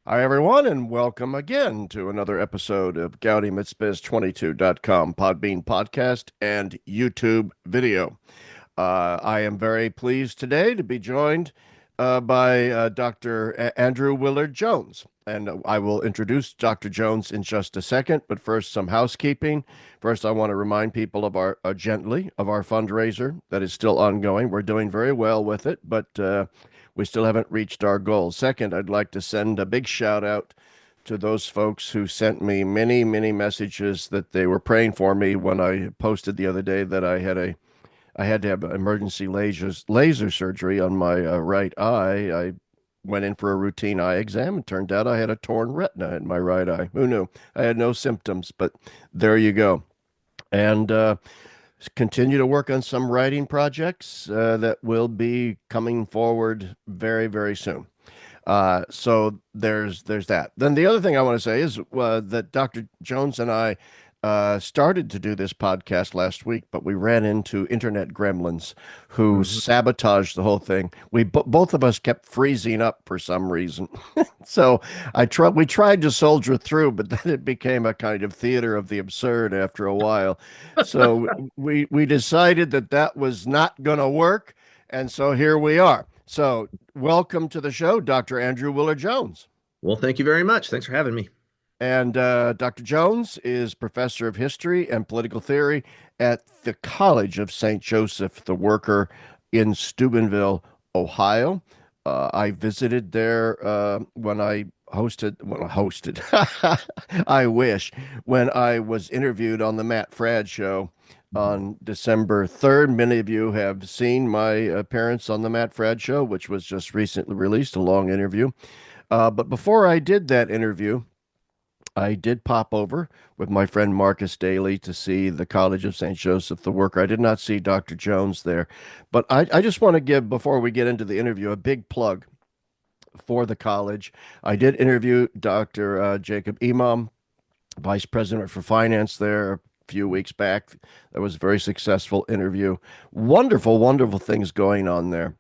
Hi, everyone, and welcome again to another episode of GaudiMitzBiz22.com Podbean podcast and YouTube video. I am very pleased today to be joined by Dr. Andrew Willard Jones. And I will introduce Dr. Jones in just a second, but first, some housekeeping. First, I want to remind people of our gently of our fundraiser that is still ongoing. We're doing very well with it, but we still haven't reached our goal. Second, I'd like to send a big shout out to those folks who sent me many, many messages that they were praying for me when I posted the other day that I had to have emergency laser surgery on my right eye. I went in for a routine eye exam and turned out I had a torn retina in my right eye. Who knew? I had no symptoms, but there you go. And continue to work on some writing projects that will be coming forward very, very soon. So there's that. Then the other thing I want to say is that Dr. Jones and I started to do this podcast last week, but we ran into internet gremlins who Mhm. sabotaged the whole thing. Both of us kept freezing up for some reason. So we tried to soldier through, but then it became a kind of theater of the absurd after a while. So we decided that that was not going to work, and so here we are. So welcome to the show, Dr. Andrew Willard Jones. Well, thank you very much. Thanks for having me. And Dr. Jones is professor of history and political theory at the College of St. Joseph the Worker in Steubenville, Ohio. I visited there when I hosted. I wish, when I was interviewed on the Matt Fradd show on December 3rd. Many of you have seen my appearance on the Matt Fradd show, which was just recently released, a long interview. But before I did that interview, I did pop over with my friend Marcus Daly to see the College of St. Joseph the Worker. I did not see Dr. Jones there, but I just want to give, before we get into the interview, a big plug for the college. I did interview Dr. Jacob Imam, Vice President for Finance there, a few weeks back. That was a very successful interview. Wonderful, wonderful things going on there.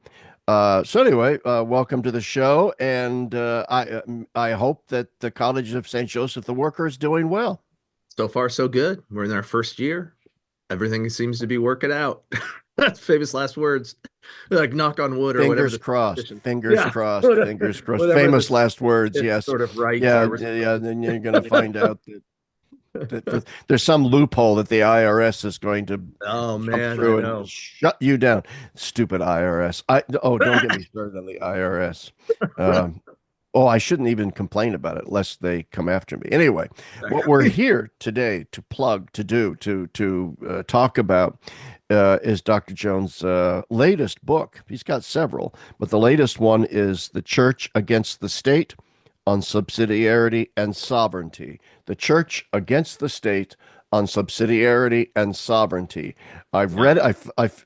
So anyway, welcome to the show, and I hope that the College of St. Joseph the Worker is doing well. So far, so good. We're in our first year. Everything seems to be working out. That's famous last words. Like knock on wood or whatever Fingers the crossed, superstition. fingers Yeah, crossed, whatever, fingers crossed. whatever Famous the last words, it's yes. sort of right. Yeah, We're yeah, supposed then you're going to find to. out that there's some loophole that the IRS is going to Oh jump man, I through and know. shut you down. Stupid IRS. Don't get me started on the IRS. Um, oh, I shouldn't even complain about it lest they come after me. Anyway, what we're here today to plug, to do, to talk about is Dr. Jones' latest book. He's got several, but the latest one is The Church Against the State on Subsidiarity and Sovereignty. The Church Against the State on Subsidiarity and Sovereignty. I've Yeah. read,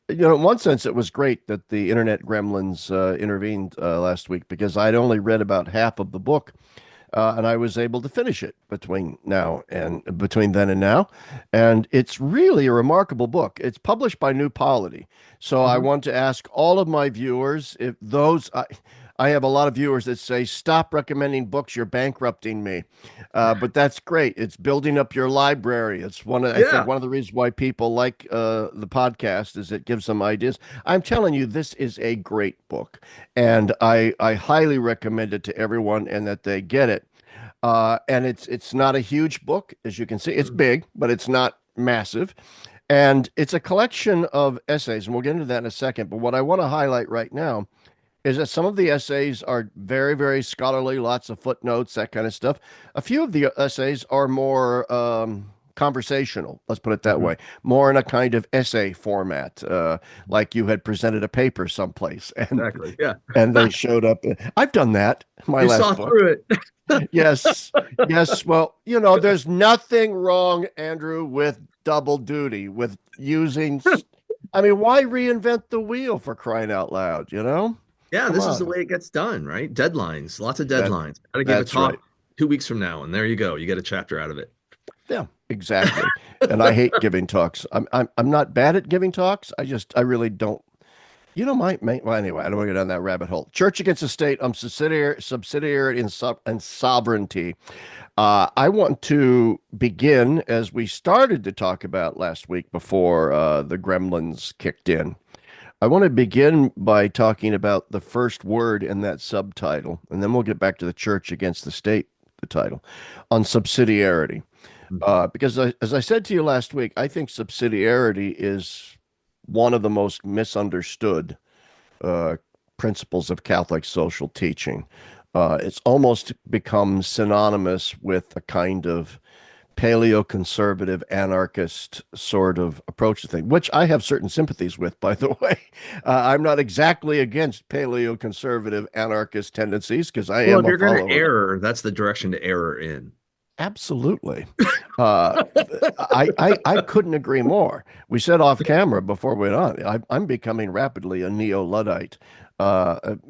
in one sense, it was great that the internet gremlins intervened last week because I'd only read about half of the book. And I was able to finish it between then and now. And it's really a remarkable book. It's published by New Polity. So I Mhm. want to ask all of my viewers if I have a lot of viewers that say, stop recommending books, you're bankrupting me. But that's great. It's building up your library. I think Yeah. one of the reasons why people like the podcast is it gives them ideas. I'm telling you, this is a great book, and I highly recommend it to everyone and that they get it. And it's not a huge book, as you can see. It's big, but it's not massive. And it's a collection of essays, and we'll get into that in a second. But what I want to highlight right now is that some of the essays are very, very scholarly, lots of footnotes, that kind of stuff. A few of the essays are more conversational, let's put it that Mhm. way, more in a kind of essay format, like you had presented a paper someplace Exactly. Yeah. and they showed up. I've done that, my You saw last book. through it. Yes, yes. Well, there's nothing wrong, Andrew, with double duty, with using. I mean, why reinvent the wheel for crying out loud, you know? Yeah, Come this is the on. way it gets done, right? Deadlines, lots of That deadlines. Got to give a that's right. talk 2 weeks from now, and there you go. You get a chapter out of it. Yeah, exactly. And I hate giving talks. I'm not bad at giving talks. I really don't. well, anyway, I don't want to go down that rabbit hole. Church against the state on subsidiarity and sovereignty. I want to begin as we started to talk about last week before the gremlins kicked in. I want to begin by talking about the first word in that subtitle, and then we'll get back to the church against the state, the title, on subsidiarity. Mhm. Because as I said to you last week, I think subsidiarity is one of the most misunderstood uh, principles of Catholic social teaching. It's almost become synonymous with a kind of paleo-conservative anarchist sort of approach to things, which I have certain sympathies with, by the way. I'm not exactly against paleo-conservative anarchist tendencies because I Well, am if a you're going to follower. error, that's the direction to error in. Absolutely. Uh, I couldn't agree more. We said off camera before we went on, I'm becoming rapidly a neo-Luddite,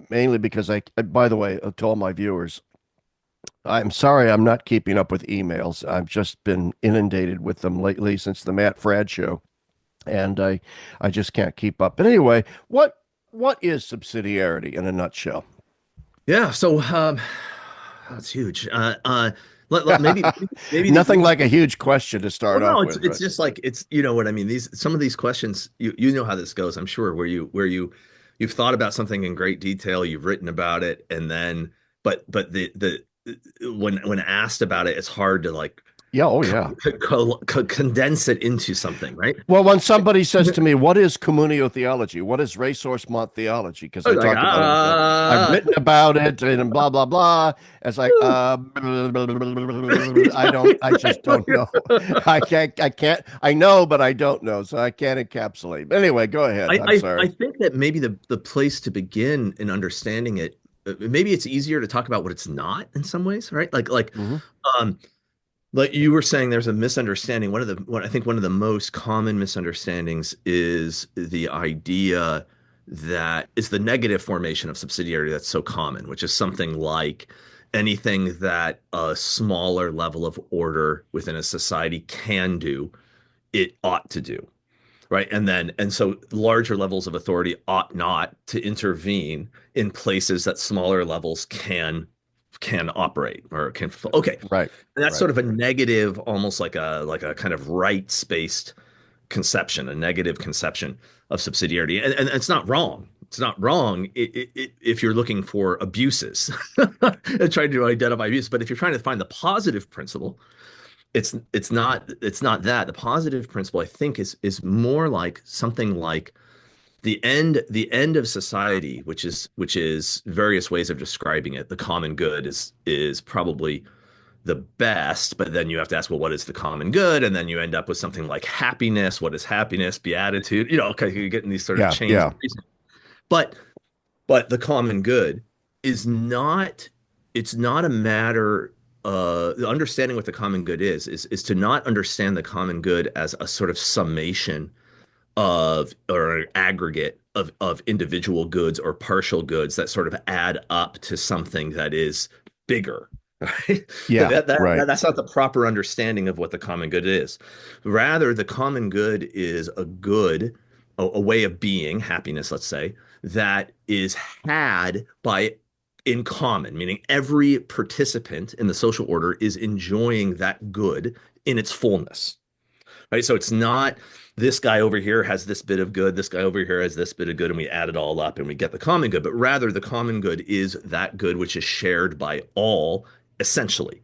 mainly because by the way, to all my viewers, I'm sorry I'm not keeping up with emails. I've just been inundated with them lately since the Matt Fradd show, and I just can't keep up. But anyway, what is subsidiarity in a nutshell? Yeah, so that's huge. Maybe the Nothing easy. like a huge question to Well, start no, off it's with, it's right? just like it's you know what I mean. These some of these questions, you know how this goes, I'm sure, where you've thought about something in great detail, you've written about it, and then but the when asked about it, it's hard to like Yeah, oh yeah. condense it into something, right? Well, when somebody says to me, "What is communio theology? What is resource mont theology?" Because I Like talk about it, I've written about it, and blah blah blah. It's like, I just don't know. I know, but I don't know, so I can't encapsulate. But anyway, go ahead. I'm I sorry. think that maybe the place to begin in understanding it, maybe it's easier to talk about what it's not in some ways, right? Hmm. Um, like you were saying, there's a misunderstanding. What I think one of the most common misunderstandings is the idea that is the negative formation of subsidiarity that's so common, which is something like anything that a smaller level of order within a society can do, it ought to do, right? And so larger levels of authority ought not to intervene in places that smaller levels can operate or can. Okay, Right, and that's right. sort of a negative, almost like a kind of rights based conception, a negative conception of subsidiarity, and it's not wrong. It's not wrong if you're looking for abuses and trying to identify abuse. But if you're trying to find the positive principle, it's not that. The positive principle, I think, is more like something like the end of society, which is various ways of describing it. The common good is probably the best, but then you have to ask, well, what is the common good? And then you end up with something like happiness. What is happiness? Beatitude. Okay, you're getting these sort of Yeah, chains of yeah, reasoning. But but the common good is not it's not a matter the understanding what the common good is to not understand the common good as a sort of summation of or an aggregate of individual goods or partial goods that sort of add up to something that is bigger. Right? yeah. Right. That's not the proper understanding of what the common good is. Rather, the common good is a good, a way of being, happiness, let's say, that is had by in common, meaning every participant in the social order is enjoying that good in its fullness, right? So it's not this guy over here has this bit of good, this guy over here has this bit of good, and we add it all up and we get the common good. But rather, the common good is that good which is shared by all, essentially.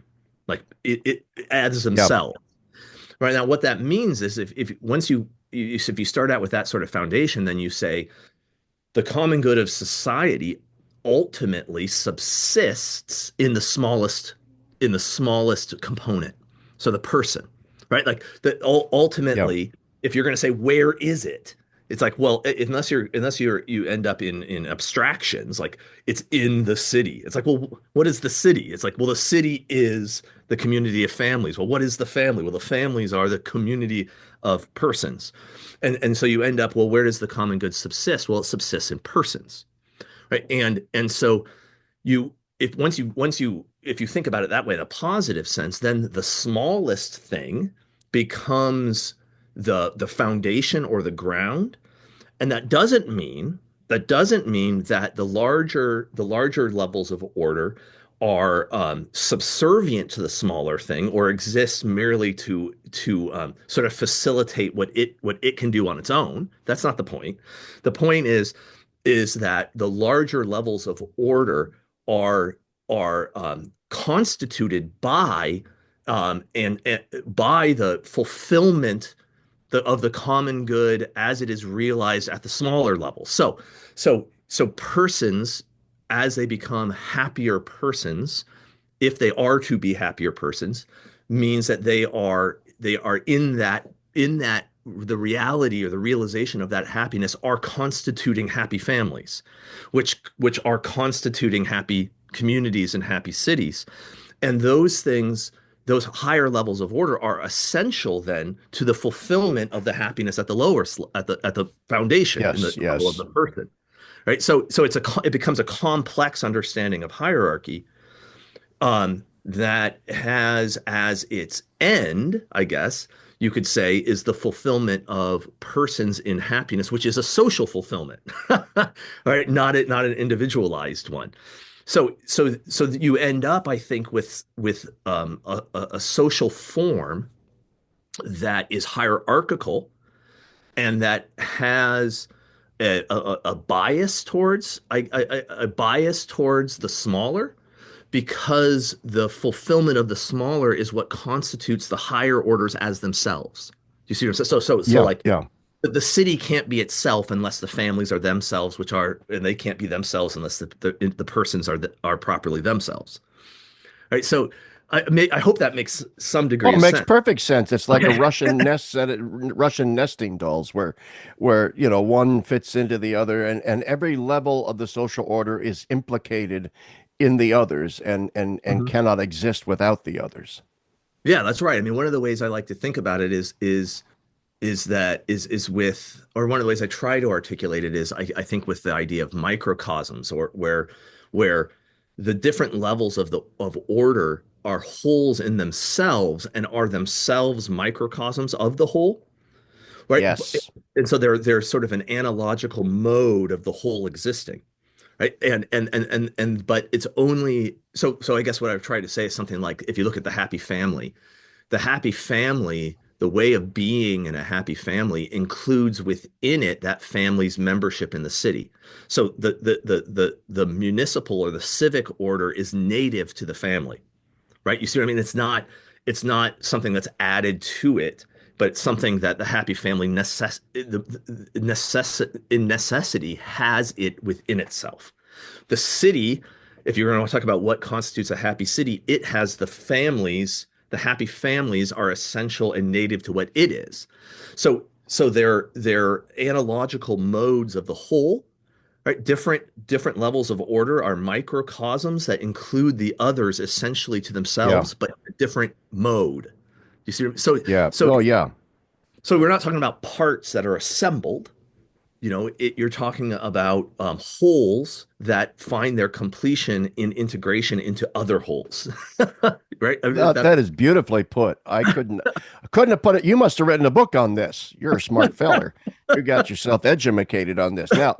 Like it adds Yep. themselves. Right now, what that means is if once if you start out with that sort of foundation, then you say the common good of society ultimately subsists in the smallest component. So the person, right? Like that Yep. ultimately, if you're going to say where is it, it's like, well, unless you end up in abstractions, like it's in the city. It's like, well, what is the city? It's like, well, the city is the community of families. Well, what is the family? Well, the families are the community of persons. And so you end up, well, where does the common good subsist? Well, it subsists in persons, right? And so you if you think about it that way in a positive sense, then the smallest thing becomes the foundation or the ground. And that doesn't mean That doesn't mean that the larger levels of order are subservient to the smaller thing or exist merely to sort of facilitate what it can do on its own. That's not the point. The point is that the larger levels of order are constituted by and by the fulfillment of the common good as it is realized at the smaller level. So persons, as they become happier persons, if they are to be happier persons, means that they are in that the reality or the realization of that happiness are constituting happy families, which are constituting happy communities and happy cities. And those things, those higher levels of order are essential then to the fulfillment of the happiness at the lower at the foundation in the Yes, level of yes. the person, right? So it becomes a complex understanding of hierarchy that has as its end, I guess you could say, is the fulfillment of persons in happiness, which is a social fulfillment, right? Not an individualized one. So you end up, I think, with a social form that is hierarchical and that has a bias towards a bias towards the smaller because the fulfillment of the smaller is what constitutes the higher orders as themselves. Do you see what I'm saying? So Yeah, like yeah. the city can't be itself unless the families are themselves, and they can't be themselves unless the persons are properly themselves. All right. So I hope that makes some Oh, degree it of makes sense. perfect sense. It's like a Okay. Russian nesting dolls where one fits into the other and every level of the social order is implicated in the others and Mhm. cannot exist without the others. Yeah, that's right. I mean, one of the ways I like to think about it is with, or one of the ways I try to articulate it is I think with the idea of microcosms, or where the different levels of order are wholes in themselves and are themselves microcosms of the whole, right? Yes. And so they're sort of an analogical mode of the whole existing, right? And but it's only so I guess what I've tried to say is something like, if you look at the happy family, the way of being in a happy family includes within it that family's membership in the city. So the municipal or the civic order is native to the family, right? You see what I mean? It's not something that's added to it, but it's something that the happy family in necessity has it within itself. The city, if you're going to talk about what constitutes a happy city, it has the families. The happy families are essential and native to what it is. So they're analogical modes of the whole, right? Different levels of order are microcosms that include the others essentially to Yeah. themselves, but a different mode. You see? Yeah. So Oh, yeah. so we're not talking about parts that are assembled. You're talking about wholes that find their completion in integration into other wholes, right? I mean, That is beautifully put. I couldn't have put it. You must have written a book on this. You're a smart feller. You got yourself educated on this. Now,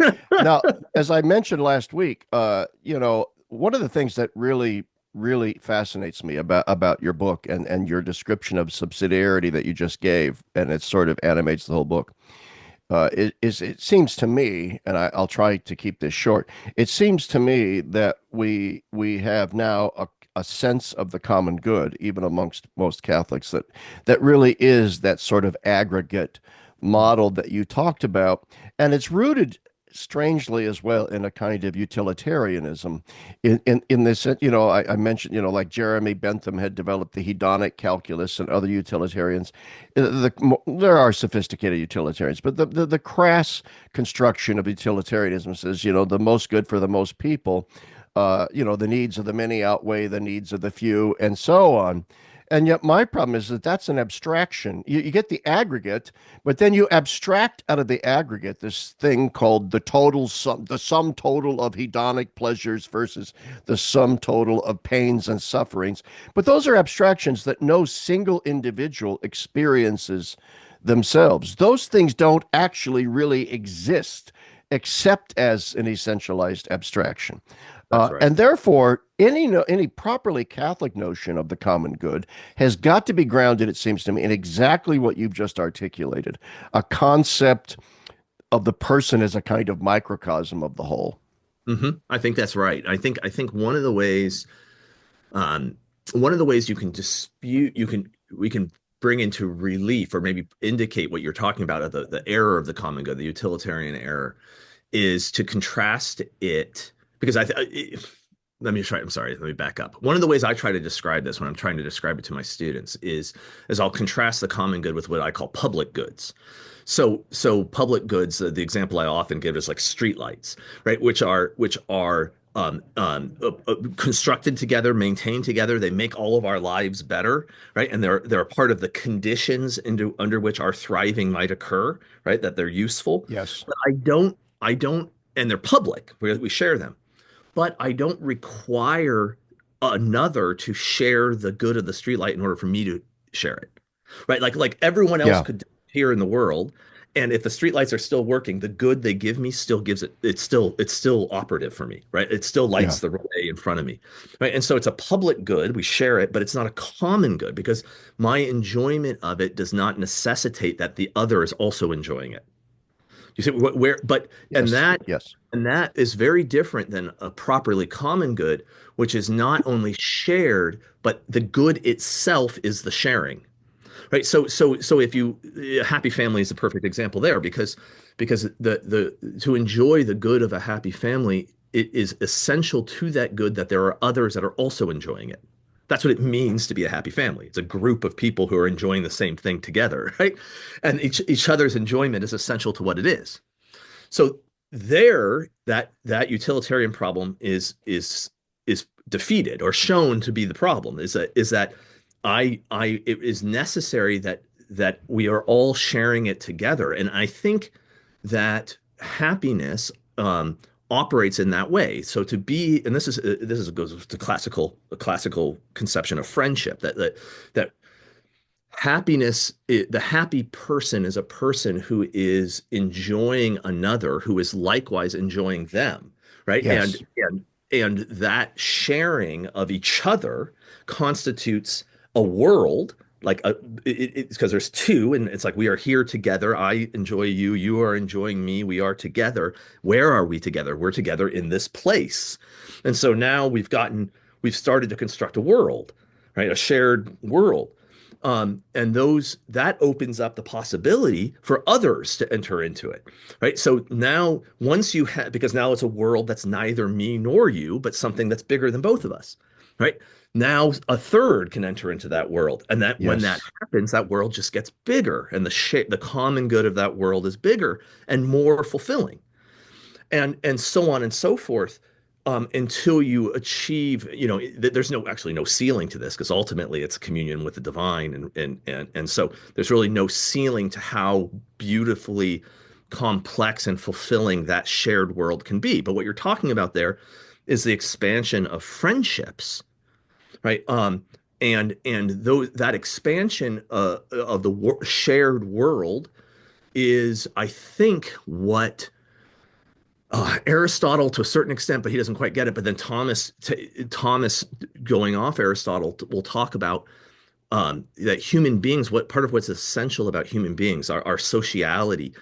as I mentioned last week, one of the things that really fascinates me about your book and your description of subsidiarity that you just gave, and it sort of animates the whole book, it seems to me, and I'll try to keep this short. It seems to me that we have now a sense of the common good, even amongst most Catholics, that really is that sort of aggregate model that you talked about, and it's rooted strangely as well in a kind of utilitarianism in this, I mentioned, like Jeremy Bentham had developed the hedonic calculus and other utilitarians. There are sophisticated utilitarians, but the crass construction of utilitarianism says, the most good for the most people, the needs of the many outweigh the needs of the few, and so on. And yet, my problem is that that's an abstraction. You get the aggregate, but then you abstract out of the aggregate this thing called the sum total of hedonic pleasures versus the sum total of pains and sufferings. But those are abstractions that no single individual experiences themselves. Those things don't actually really exist except as an essentialized abstraction. That's right. And therefore, any properly Catholic notion of the common good has got to be grounded, it seems to me, in exactly what you've just articulated, a concept of the person as a kind of microcosm of the whole. I think that's right. I think um, one of the ways you can dispute, we can bring into relief or maybe indicate what you're talking about, the error of the common good, the utilitarian error, is to contrast it because let me try. I'm sorry. Let me back up. One of the ways I try to describe this when I'm trying to describe it to my students is I'll contrast the common good with what I call public goods. So public goods, the example I often give is like streetlights, right? Which are constructed together, maintained together. They make all of our lives better, right? And they're a part of the conditions under which our thriving might occur, right? That they're useful. Yes. But I don't, and they're public. We share them, but I don't require another to share the good of the streetlight in order for me to share it, right? Like everyone else Yeah. could here in the world, and if the streetlights are still working, the good they give me still gives it. It's still operative for me, right? It still Yeah. lights the way in front of me, right? And so it's a public good. We share it, but it's not a common good because my enjoyment of it does not necessitate that the other is also enjoying it. You see where, but and Yes. that Yes. and that is very different than a properly common good, which is not only shared, but the good itself is the sharing, right? So if you a happy family is a perfect example there because the to enjoy the good of a happy family, it is essential to that good that there are others that are also enjoying it. That's what it means to be a happy family. It's a group of people who are enjoying the same thing together, right? And each other's enjoyment is essential to what it is. So there, that utilitarian problem is defeated or shown to be the problem. Is that I it is necessary that we are all sharing it together, and I think that happiness operates in that way. So to be, and this is goes to classical conception of friendship that the happy person is a person who is enjoying another who is likewise enjoying them, right? Yes. And that sharing of each other constitutes a world like it's because there's two, and it's like we are here together. I enjoy you, you are enjoying me, we are together. Where are we together? We're together in this place. And so now we've started to construct a world, right? A shared world. And that opens up the possibility for others to enter into it, right? So now, once you have, because now it's a world that's neither me nor you, but something that's bigger than both of us, right? Now a third can enter into that world, and that when that Yes. happens, that world just gets bigger, and the common good of that world is bigger and more fulfilling, and so on and so forth, until you achieve, there's actually no ceiling to this because ultimately it's communion with the divine, and so there's really no ceiling to how beautifully complex and fulfilling that shared world can be. But what you're talking about there is the expansion of friendships, right? And that expansion of the shared world is, I think, what Aristotle to a certain extent, but he doesn't quite get it. But then Thomas going off Aristotle will talk about that human beings, what part of what's essential about human beings, our sociality,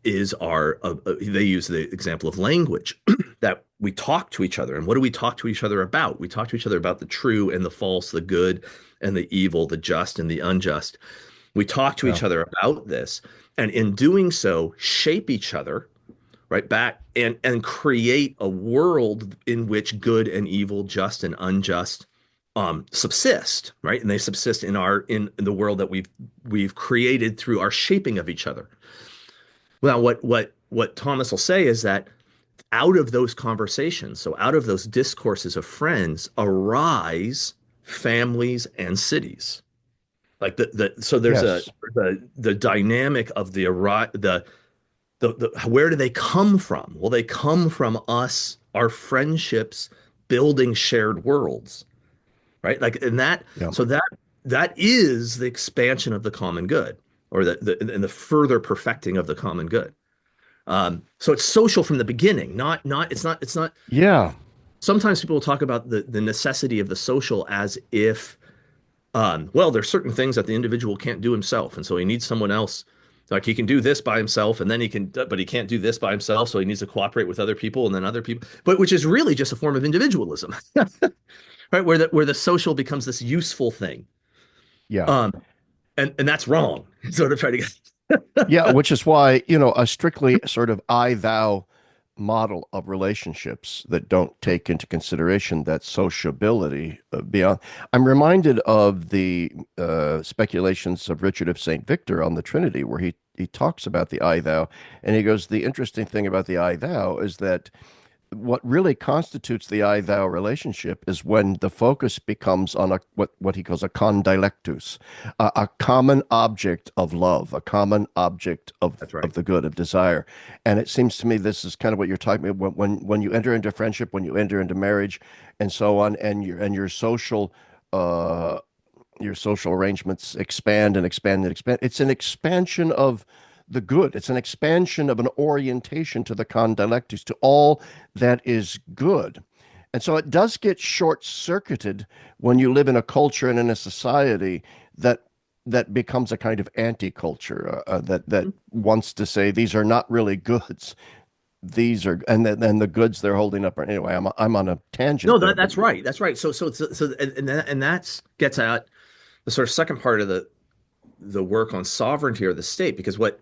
is they use the example of language, that we talk to each other. And what do we talk to each other about? We talk to each other about the true and the false, the good and the evil, the just and the unjust. We talk to Yeah. each other about this, and in doing so, shape each other right back and create a world in which good and evil, just and unjust, subsist, right? And they subsist in the world that we've created through our shaping of each other. Well, what Thomas will say is that out of those conversations, so out of those discourses of friends, arise families and cities. Like so there's Yes. the dynamic of the where do they come from? Well, they come from us, our friendships, building shared worlds, right? Like, and that, Yeah. so that is the expansion of the common good, or and the further perfecting of the common good. So it's social from the beginning, it's not. Yeah. Sometimes people talk about the necessity of the social as if, well, there's certain things that the individual can't do himself, and so he needs someone else. Like he can do this by himself, and then but he can't do this by himself, so he needs to cooperate with other people, and then other people. But which is really just a form of individualism, right? Where the social becomes this useful thing, Yeah. um, and that's wrong. Sort of try to get. Yeah, which is why, a strictly sort of I thou model of relationships that don't take into consideration that sociability beyond. I'm reminded of the speculations of Richard of St. Victor on the Trinity, where he talks about the I thou, and he goes, the interesting thing about the I thou is that what really constitutes the I thou relationship is when the focus becomes on what he calls a condilectus, a common object of love, a common object That's of right. the good, of desire. And it seems to me this is kind of what you're talking about when you enter into friendship, when you enter into marriage, and so on, and uh, your social arrangements expand and expand and expand. It's an expansion of the good. It's an expansion of an orientation to the condilectus, to all that is good. And so it does get short-circuited when you live in a culture and in a society that becomes a kind of anti-culture that wants to say these are not really goods. These are and the goods they're holding up are anyway. I'm on a No, tangent there, but that's right. That's right. And that's gets at the sort of second part of the work on sovereignty or the state, because what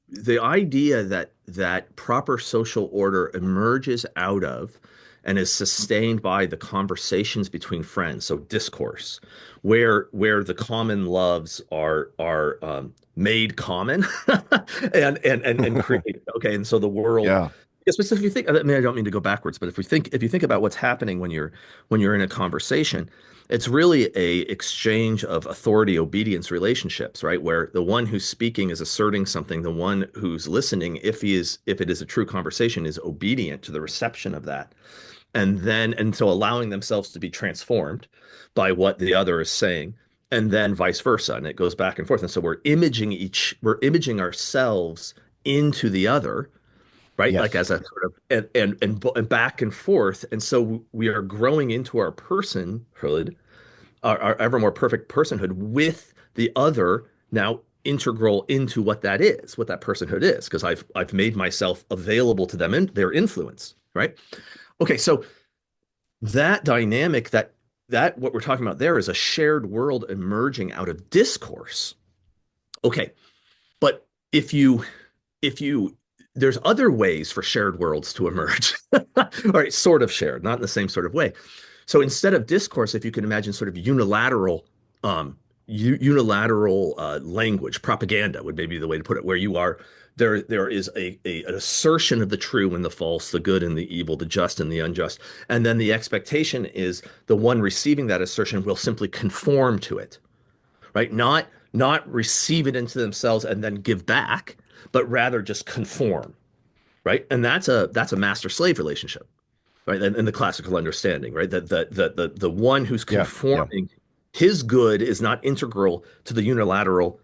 the idea that proper social order emerges out of and is sustained by the conversations between friends, so discourse, where the common loves are made common and created. Okay, and so the world. yeah, Especially if you think, I mean, I don't mean to go backwards, but if you think about what's happening when you're in a conversation, it's really a exchange of authority obedience relationships, right? Where the one who's speaking is asserting something, the one who's listening, if it is a true conversation, is obedient to the reception of that. And so allowing themselves to be transformed by what the other is saying, and then vice versa. And it goes back and forth. And so we're imaging ourselves into the other, right? Like yes, as a sort of and back and forth. And so we are growing into our personhood, our ever more perfect personhood, with the other now integral into what that is, what that personhood is, because I've made myself available to them and their influence, right? Okay, so that dynamic, that what we're talking about there is a shared world emerging out of discourse. Okay, but if you there's other ways for shared worlds to emerge. All right, sort of shared, not in the same sort of way. So instead of discourse, if you can imagine sort of unilateral language, propaganda would maybe be the way to put it, where you are there is an assertion of the true and the false, the good and the evil, the just and the unjust, and then the expectation is the one receiving that assertion will simply conform to it, right? Not receive it into themselves and then give back, but rather just conform, right? And that's a master slave relationship, right? In the classical understanding, right? That the one who's yeah, yeah, conforming, his good is not integral to the unilateral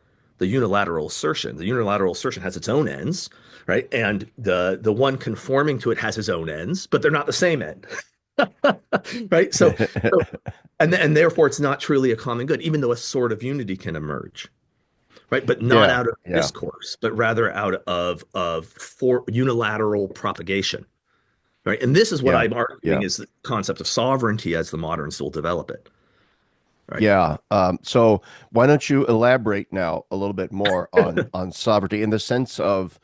assertion. The unilateral assertion has its own ends, right? And the one conforming to it has his own ends, but they're not the same end. Right? And therefore it's not truly a common good, even though a sort of unity can emerge, right? But not yeah, out of yeah, discourse, but rather out of for unilateral propagation, right? And this is what yeah, I'm arguing yeah. is the concept of sovereignty as the moderns will develop it, right? Yeah. So why don't you elaborate now a little bit more on sovereignty in the sense of,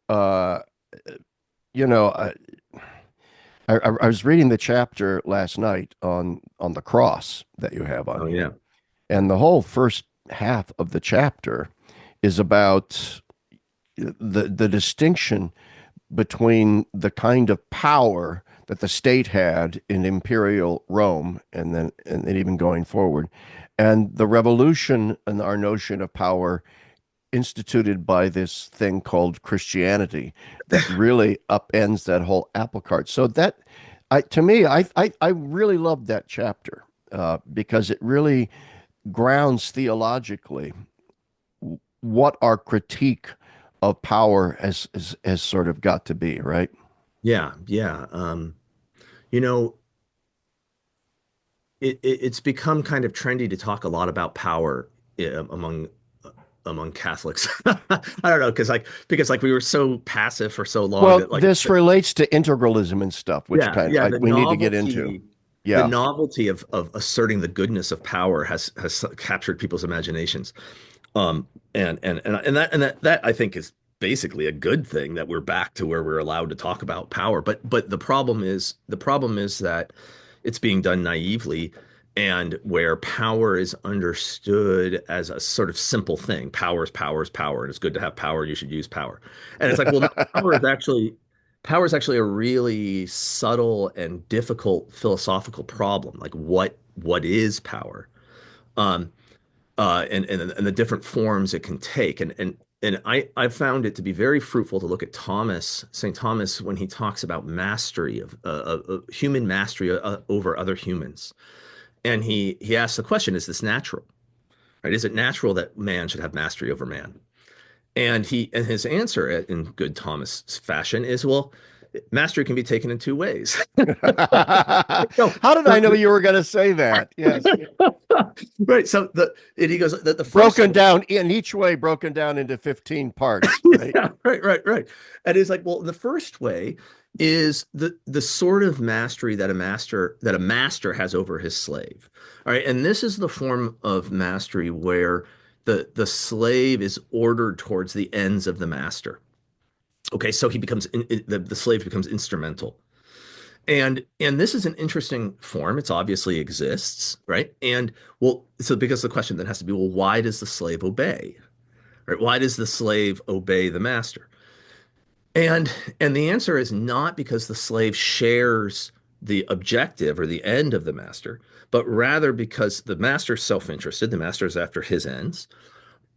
uh, you know, uh, I was reading the chapter last night on the cross that you have on Oh here, yeah. and the whole first half of the chapter is about the distinction between the kind of power that the state had in imperial Rome and then even going forward, and the revolution and our notion of power instituted by this thing called Christianity that really upends that whole apple cart. So that to me, I really loved that chapter because it really grounds theologically what our critique of power has sort of got to be, right? Yeah, yeah. You know, it's become kind of trendy to talk a lot about power among Catholics. I don't know, because like we were so passive for so long Well, that like this relates to integralism and stuff, which yeah, kind of yeah, we need to get into. the Yeah. novelty of asserting the goodness of power has captured people's imaginations. Um, and that I think is basically a good thing that we're back to where we're allowed to talk about power. But the problem is that it's being done naively, and where power is understood as a sort of simple thing. Power is power is power, and it's good to have power. You should use power. And it's like, well, no, power is actually a really subtle and difficult philosophical problem. Like what is power? Um, and the different forms it can take. And I found it to be very fruitful to look at St. Thomas, when he talks about mastery of human mastery over other humans. And he asks the question, is this natural? Right? Is it natural that man should have mastery over man? And his answer in good Thomas fashion is, well, mastery can be taken in two ways. No, How did I know you were going to say that? Yes. right. So and he goes that the first Broken down in each way, broken down into 15 parts, right? yeah, right. And it's like, well, the first way is the sort of mastery that a master has over his slave. All right. And this is the form of mastery where the slave is ordered towards the ends of the master. Okay, so the slave becomes instrumental. And this is an interesting form. It's obviously exists, right? And well, so because the question then has to be, well, why does the slave obey? Right? Why does the slave obey the master? And and the answer is not because the slave shares the objective or the end of the master, but rather because the master's self-interested, the master is after his ends,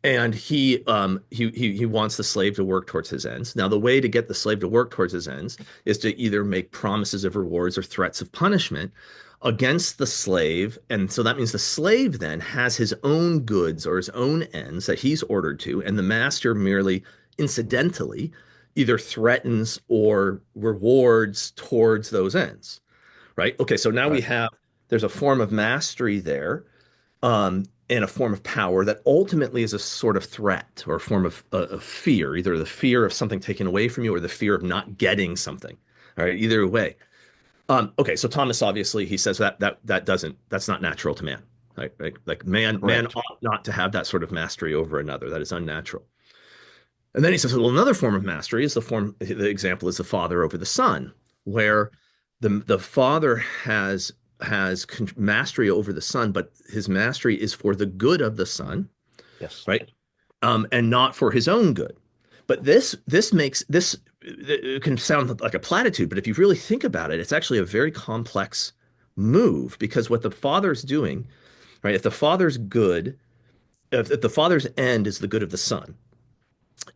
and he wants the slave to work towards his ends. Now, the way to get the slave to work towards his ends is to either make promises of rewards or threats of punishment against the slave. And so that means the slave then has his own goods or his own ends that he's ordered to, and the master merely incidentally either threatens or rewards towards those ends. Right? Okay, so now Right. there's a form of mastery there, and a form of power that ultimately is a sort of threat or a form of fear, either the fear of something taken away from you or the fear of not getting something. All right, either way. Okay, so Thomas obviously he says that's not natural to man. Right? Like man Correct. ought not to have that sort of mastery over another. That is unnatural. And then he says, well, another form of mastery is the example is the father over the son, where the father has mastery over the son, but his mastery is for the good of the son, Yes. right? And not for his own good. But this makes this it can sound like a platitude, but if you really think about it, it's actually a very complex move because what the father's doing, right? If the father's good, if the father's end is the good of the son,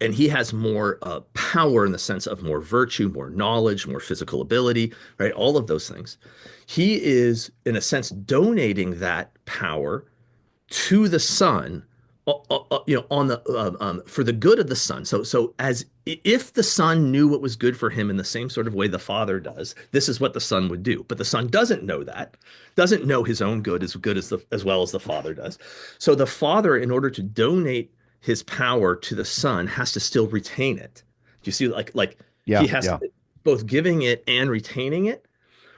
and he has more power in the sense of more virtue, more knowledge, more physical ability, right? All of those things. He is, in a sense, donating that power to the son, on the for the good of the son. So as if the son knew what was good for him in the same sort of way the father does, this is what the son would do. But the son doesn't know that, doesn't know his own good as well as the father does. So the father, in order to donate his power to the son, has to still retain it. Do you see, like he Yeah. has Yeah. to both giving it and retaining it.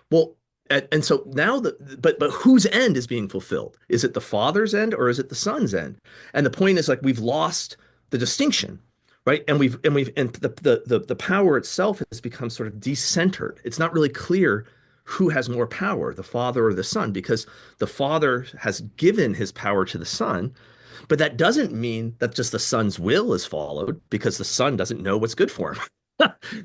Well, and so now but whose end is being fulfilled? Is it the father's end or is it the son's end? And the point is, like, we've lost the distinction, right? And the power itself has become sort of decentered. It's not really clear who has more power, the father or the son, because the father has given his power to the son, but that doesn't mean that just the son's will is followed because the son doesn't know what's good for him.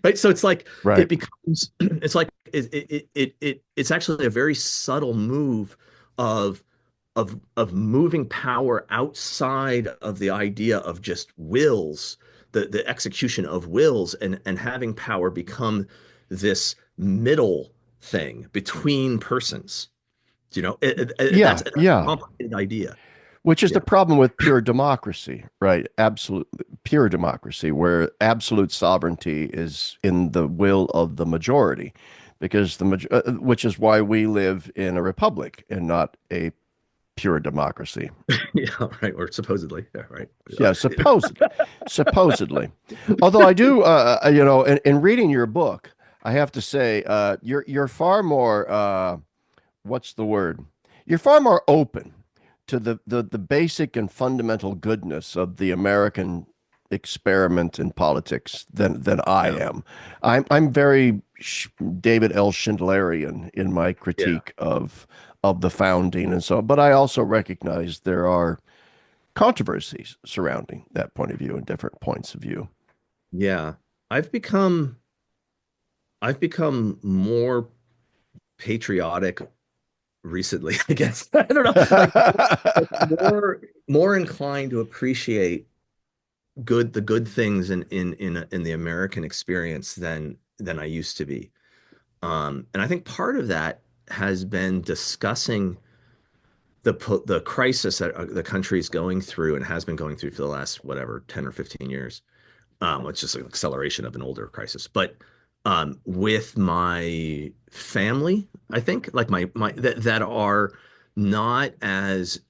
Right? So it's like it Right. becomes it's like it's actually a very subtle move of of moving power outside of the idea of just wills, the execution of wills, and having power become this middle thing between persons. You know, that's Yeah. a Yeah. complicated idea. Which is the Yeah. problem with pure democracy, right? Absolute pure democracy, where absolute sovereignty is in the will of the majority, because which is why we live in a republic and not a pure democracy. Yeah, right. Or supposedly. Yeah, right. Yeah, supposedly. Although I do, in reading your book, I have to say, you're far more, what's the word? You're far more open to the basic and fundamental goodness of the American experiment in politics than I Yeah. am. I'm very David L. Schindlerian in my Yeah. critique of the founding and so, but I also recognize there are controversies surrounding that point of view and different points of view. Yeah. I've become I've become more patriotic recently, I guess. I don't know. Like more inclined to appreciate the good things in the American experience than I used to be. And I think part of that has been discussing the crisis that the country is going through and has been going through for the last whatever 10 or 15 years. It's just an acceleration of an older crisis. But with my family, I think like my that are not as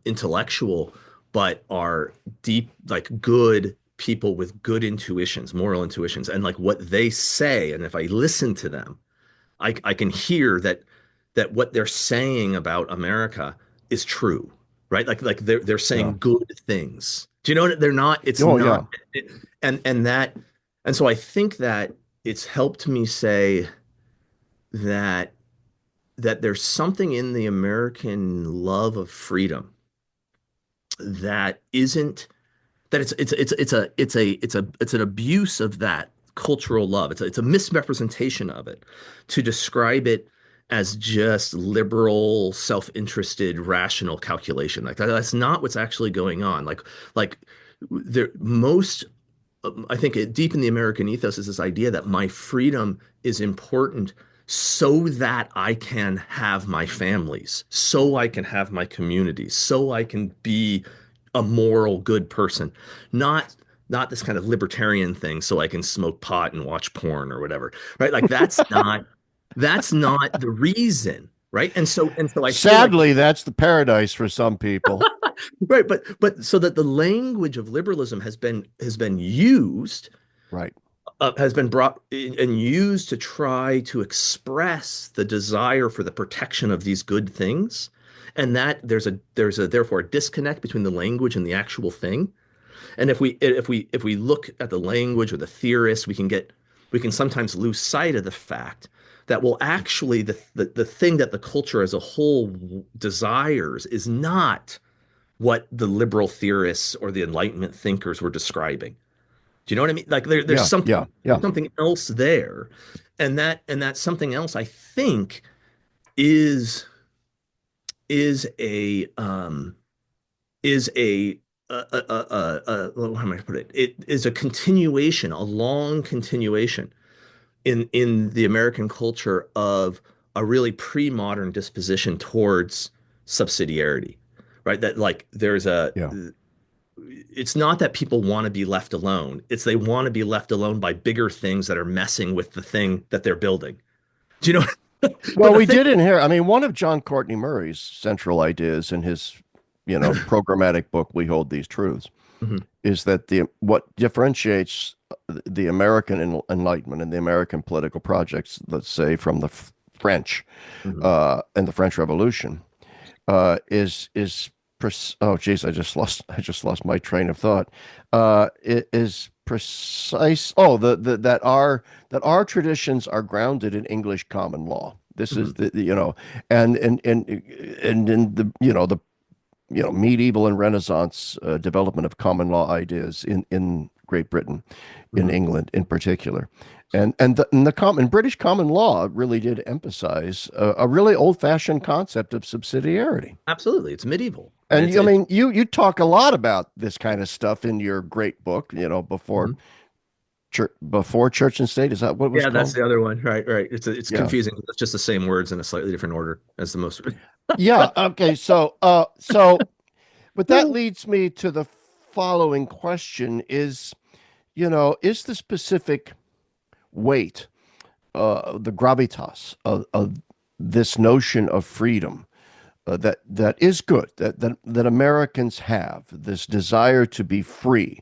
intellectual, but are deep, like good people with good intuitions, moral intuitions, and like what they say. And if I listen to them, I can hear that what they're saying about America is true, right? Like they're Yeah. saying good things. Do you know what they're not? It's Oh, not, yeah. and that, and so I think that it's helped me say that there's something in the American love of freedom that isn't that it's an abuse of that cultural love. It's a misrepresentation of it to describe it as just liberal, self-interested, rational calculation. Like that's not what's actually going on. Like there most I think deep in the American ethos is this idea that my freedom is important so that I can have my families, so I can have my communities, so I can be a moral good person, not this kind of libertarian thing so I can smoke pot and watch porn or whatever, right? Like that's not the reason, right? And so I feel like Sadly, that's the paradise for some people. right, but so that the language of liberalism has been used Right. has been brought and used to try to express the desire for the protection of these good things, and that there's a therefore a disconnect between the language and the actual thing. And if we look at the language or the theorists, we can sometimes lose sight of the fact that well actually the thing that the culture as a whole desires is not what the liberal theorists or the Enlightenment thinkers were describing. Do you know what I mean? Like there's Yeah. Yeah. something Yeah. else there, and that something else I think is is a um is well, how am I to put it? It is a continuation, a long continuation in the American culture of a really pre-modern disposition towards subsidiarity, right? That like there's a Yeah. it's not that people want to be left alone. It's they want to be left alone by bigger things that are messing with the thing that they're building. Do you know? But Well, the we thing, did inherit. I mean, one of John Courtney Murray's central ideas in his, programmatic book, We Hold These Truths, Mhm, is that the what differentiates the American Enlightenment and the American political projects, let's say from the French mhm. and the French Revolution, is oh geez, I just lost my train of thought. It is precise. Oh, that our traditions are grounded in English common law. This is Mhm. and in the medieval and Renaissance development of common law ideas in Great Britain, in Mhm. England in particular. And the British common law really did emphasize a really old-fashioned concept of subsidiarity. Absolutely, it's medieval, and And I mean, you talk a lot about this kind of stuff in your great book, Mhm. before Church and State. Is that what it was Yeah, that's called? the other one. Right, right. It's Yeah. confusing. It's just the same words in a slightly different order as the most. Yeah. Okay. So but that leads me to the following question is, is the specific weight, the gravitas of this notion of freedom that is good, that Americans have, this desire to be free,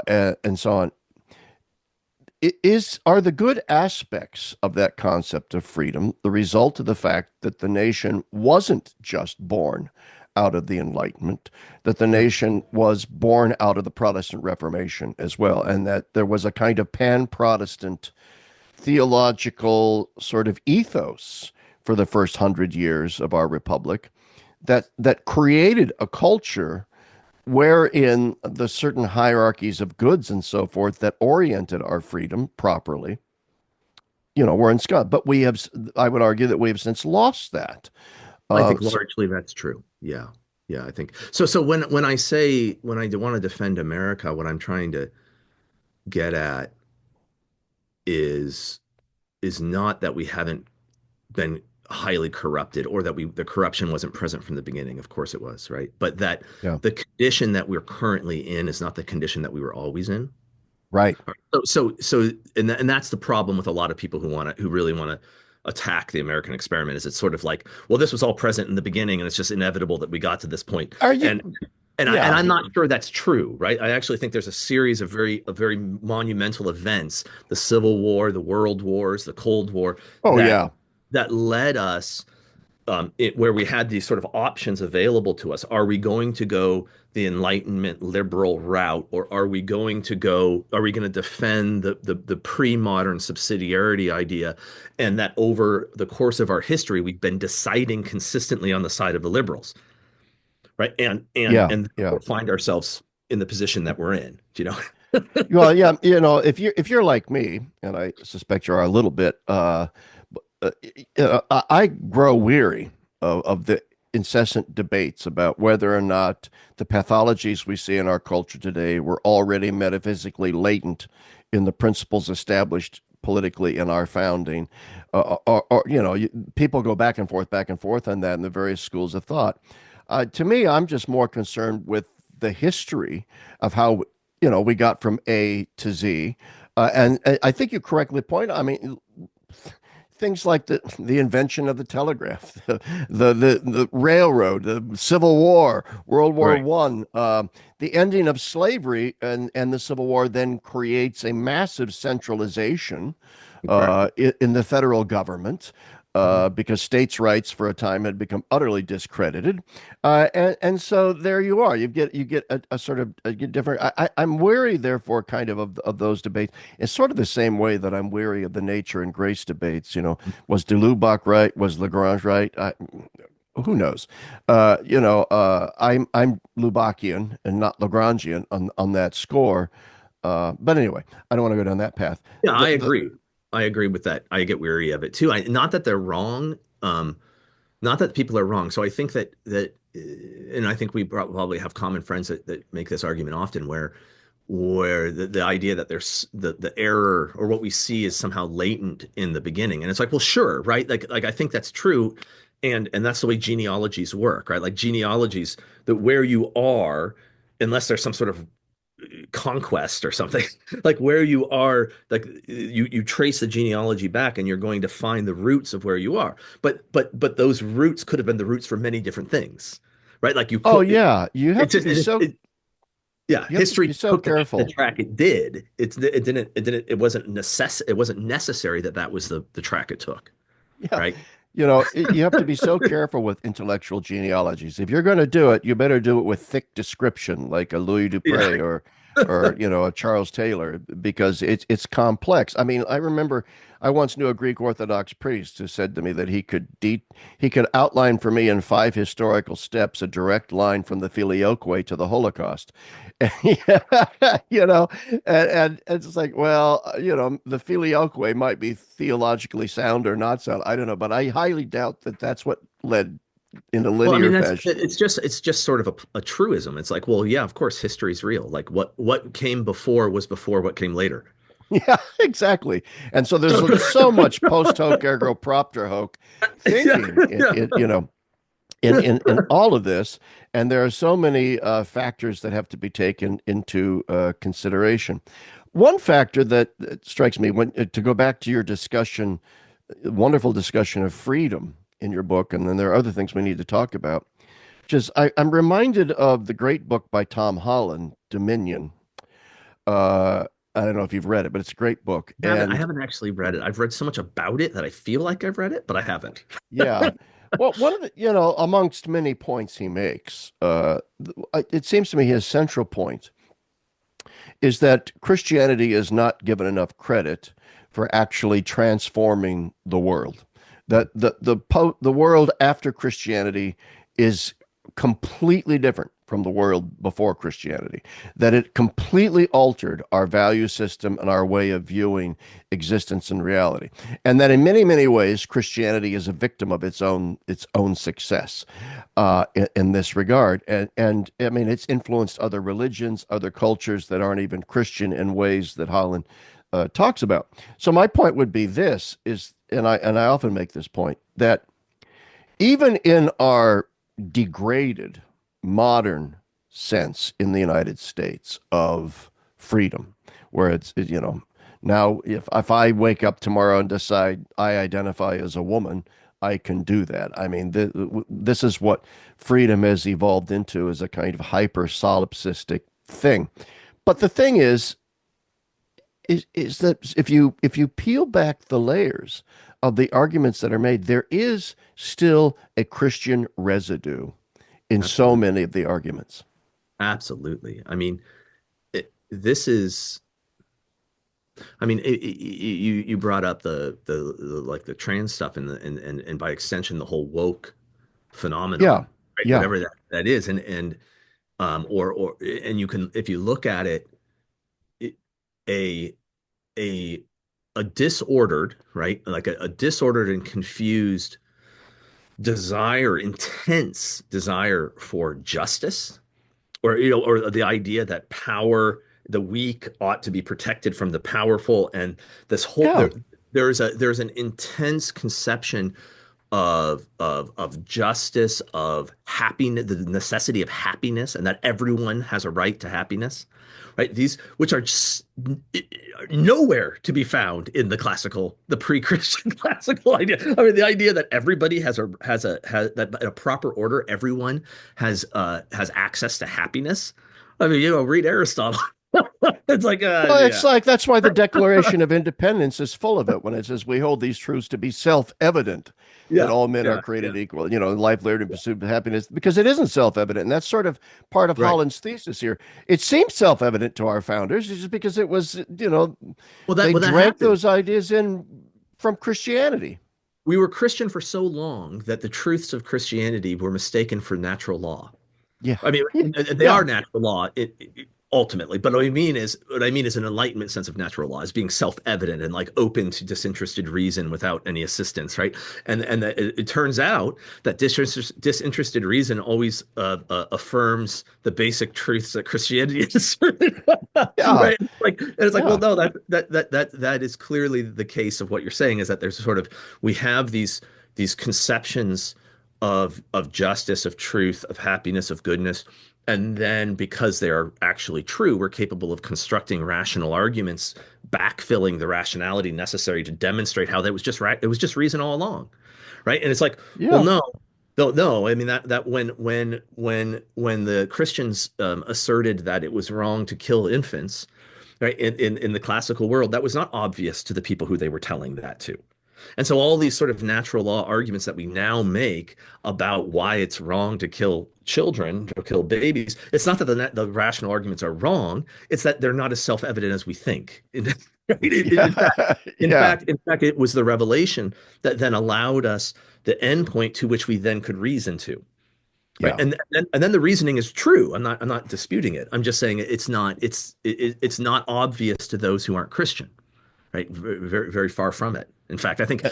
and so on. Are the good aspects of that concept of freedom the result of the fact that the nation wasn't just born out of the Enlightenment, that the Yeah, nation was born out of the Protestant Reformation as well, and that there was a kind of pan-Protestant theological sort of ethos for the first 100 years of our republic that created a culture wherein the certain hierarchies of goods and so forth that oriented our freedom properly, were in Scott. But I would argue that we have since lost that. I think So, largely that's true. Yeah. Yeah, I think so. So when I say when I want to defend America, what I'm trying to get at is not that we haven't been highly corrupted or that we the corruption wasn't present from the beginning. Of course it was, right? But that yeah, the condition that we're currently in is not the condition that we were always in. right. And that's the problem with a lot of people who really want to attack the American experiment is it's sort of like, well, this was all present in the beginning and it's just inevitable that we got to this point. Are you? And Yeah. I'm not sure that's true, right? I actually think there's a series of very monumental events, the Civil War, the World Wars, the Cold War, Oh, that yeah. led us where we had these sort of options available to us. Are we going to go the Enlightenment liberal route, or are we going to defend the pre-modern subsidiarity idea, and that over the course of our history, we've been deciding consistently on the side of the liberals, right? Yeah. And Yeah. we'll find ourselves in the position that we're in, you know? Well, yeah. If you're like me, and I suspect you are a little bit, I grow weary of the incessant debates about whether or not the pathologies we see in our culture today were already metaphysically latent in the principles established politically in our founding. People go back and forth on that in the various schools of thought. To me, I'm just more concerned with the history of how, we got from A to Z. And I think you correctly point. I mean, things like the invention of the telegraph, the railroad, the Civil War, World War Right. One, the ending of slavery, and the Civil War then creates a massive centralization Correct. in the federal government. Mhm. Because states' rights for a time had become utterly discredited, and so there you are. You get a sort of a different. I'm weary, therefore, kind of those debates. It's sort of the same way that I'm weary of the nature and grace debates. Was de Lubac right? Was Lagrange right? Who knows? I'm Lubacian and not Lagrangian on that score. But anyway, I don't want to go down that path. Yeah, The I the agree. I agree with that. I get weary of it too. Not that they're wrong, not that people are wrong. So I think and I think we probably have common friends that make this argument often, where the idea that there's the error or what we see is somehow latent in the beginning, and it's like, well, sure, right? Like I think that's true, and that's the way genealogies work, right? Like genealogies, that where you are, unless there's some sort of conquest or something like where you are, like you trace the genealogy back and you're going to find the roots of where you are, but those roots could have been the roots for many different things, right? Like you Oh put it, yeah, you have it's to just be so yeah, you have to history be so took the careful. track it did. It wasn't necessary that was the track it took, Yeah. right? You have to be so careful with intellectual genealogies. If you're going to do it, you better do it with thick description, like a Louis Yeah. Dupre or a Charles Taylor, because it's complex. I mean, I remember I once knew a Greek Orthodox priest who said to me that he could outline for me in 5 historical steps a direct line from the Filioque to the Holocaust. you know, and it's just like, well, the filioque might be theologically sound or not sound. I don't know, but I highly doubt that that's what led in a Well, I mean, linear that's fashion. it's just sort of a truism. It's like, well, yeah, of course, history's real. Like what came before was before what came later. Yeah, exactly. And so there's so much post hoc ergo propter hoc Yeah, thinking. yeah. in all of this, and there are so many factors that have to be taken into consideration. One factor that strikes me when to go back to your discussion, wonderful discussion of freedom in your book, and then there are other things we need to talk about. Just I'm reminded of the great book by Tom Holland, Dominion. I don't know if you've read it, but it's a great book. I And haven't actually read it. I've read so much about it that I feel like I've read it, but I haven't. yeah, well, one of the, amongst many points he makes, it seems to me his central point is that Christianity is not given enough credit for actually transforming the world. That the world after Christianity is completely different from the world before Christianity. That it completely altered our value system and our way of viewing existence and reality. And that in many, many ways, Christianity is a victim of its own success in this regard. And I mean, it's influenced other religions, other cultures that aren't even Christian in ways that Holland talks about. So my point would be this is, and I often make this point, that even in our degraded modern sense in the United States of freedom, where now if I wake up tomorrow and decide I identify as a woman, I can do that. I mean, this is what freedom has evolved into, as a kind of hyper solipsistic thing. But the thing is that if you peel back the layers of the arguments that are made, there is still a Christian residue in so Absolutely. many of the arguments. Absolutely. I mean, this is, I mean, you brought up the like the trans stuff and by extension the whole woke Yeah, phenomenon, right? yeah, Whatever that is, and or and you can, if you look at it, it a a a disordered, right? Like a disordered and confused desire, intense desire for justice, or or the idea that power, the weak ought to be protected from the powerful, and this whole yeah, there's an intense conception of justice, of happiness, the necessity of happiness, and that everyone has a right to happiness, right? These, which are just nowhere to be found in the pre-Christian classical idea. I mean, the idea that everybody has that in a proper order, everyone has access to happiness. I mean, read Aristotle. It's like, well, it's yeah, like that's why the Declaration of Independence is full of it when it says we hold these truths to be self-evident that yeah, all men are yeah, yeah, created equal, life, liberty, and pursuit of happiness, because it isn't self-evident. And that's sort of part of right. Holland's thesis here. It seems self-evident to our founders just because it was, they Well, that drank happened. those ideas in from Christianity. We were Christian for so long that the truths of Christianity were mistaken for natural law. Yeah. I mean, Yeah. they Yeah. are natural law ultimately, but what I mean is an enlightenment sense of natural law is being self-evident and like open to disinterested reason without any assistance, right? And that it turns out that disinterested reason always affirms the basic truths that Christianity asserted, Yeah. right? And it's like, well, Yeah. no, that is clearly the case of what you're saying, is that there's sort of, we have these conceptions of justice, of truth, of happiness, of goodness. And then because they are actually true, we're capable of constructing rational arguments, backfilling the rationality necessary to demonstrate how that was just right. It was just reason all along, right? And it's like, well, Yeah. no, no, no. I mean that when the Christians asserted that it was wrong to kill infants, right, in the classical world, that was not obvious to the people who they were telling that to. And so all these sort of natural law arguments that we now make about why it's wrong to kill children, to kill babies, it's not that the rational arguments are wrong, it's that they're not as self-evident as we think. In fact, Yeah. Yeah. it was the revelation that then allowed us the endpoint to which we then could reason to. Right. Yeah. And then the reasoning is true. I'm not disputing it. I'm just saying it's not obvious to those who aren't Christian, right? Very, very far from it. In fact, I think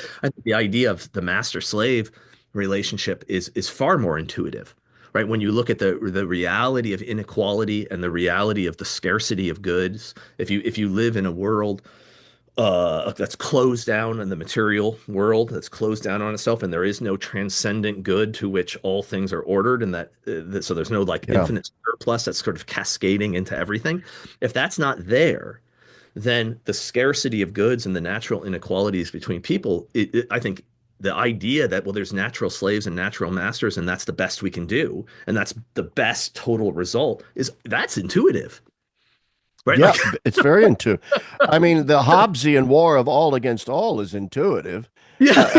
the idea of the master slave relationship is far more intuitive, right? When you look at the reality of inequality and the reality of the scarcity of goods, if you live in a world that's closed down in the material world, that's closed down on itself, and there is no transcendent good to which all things are ordered, and so there's no like Yeah. infinite surplus that's sort of cascading into everything. If that's not there, then the scarcity of goods and the natural inequalities between people, I think the idea that, well, there's natural slaves and natural masters, and that's the best we can do, and that's the best total result, that's intuitive, right? Yeah, Like, it's very intuitive. I mean, the Hobbesian war of all against all is intuitive. yeah,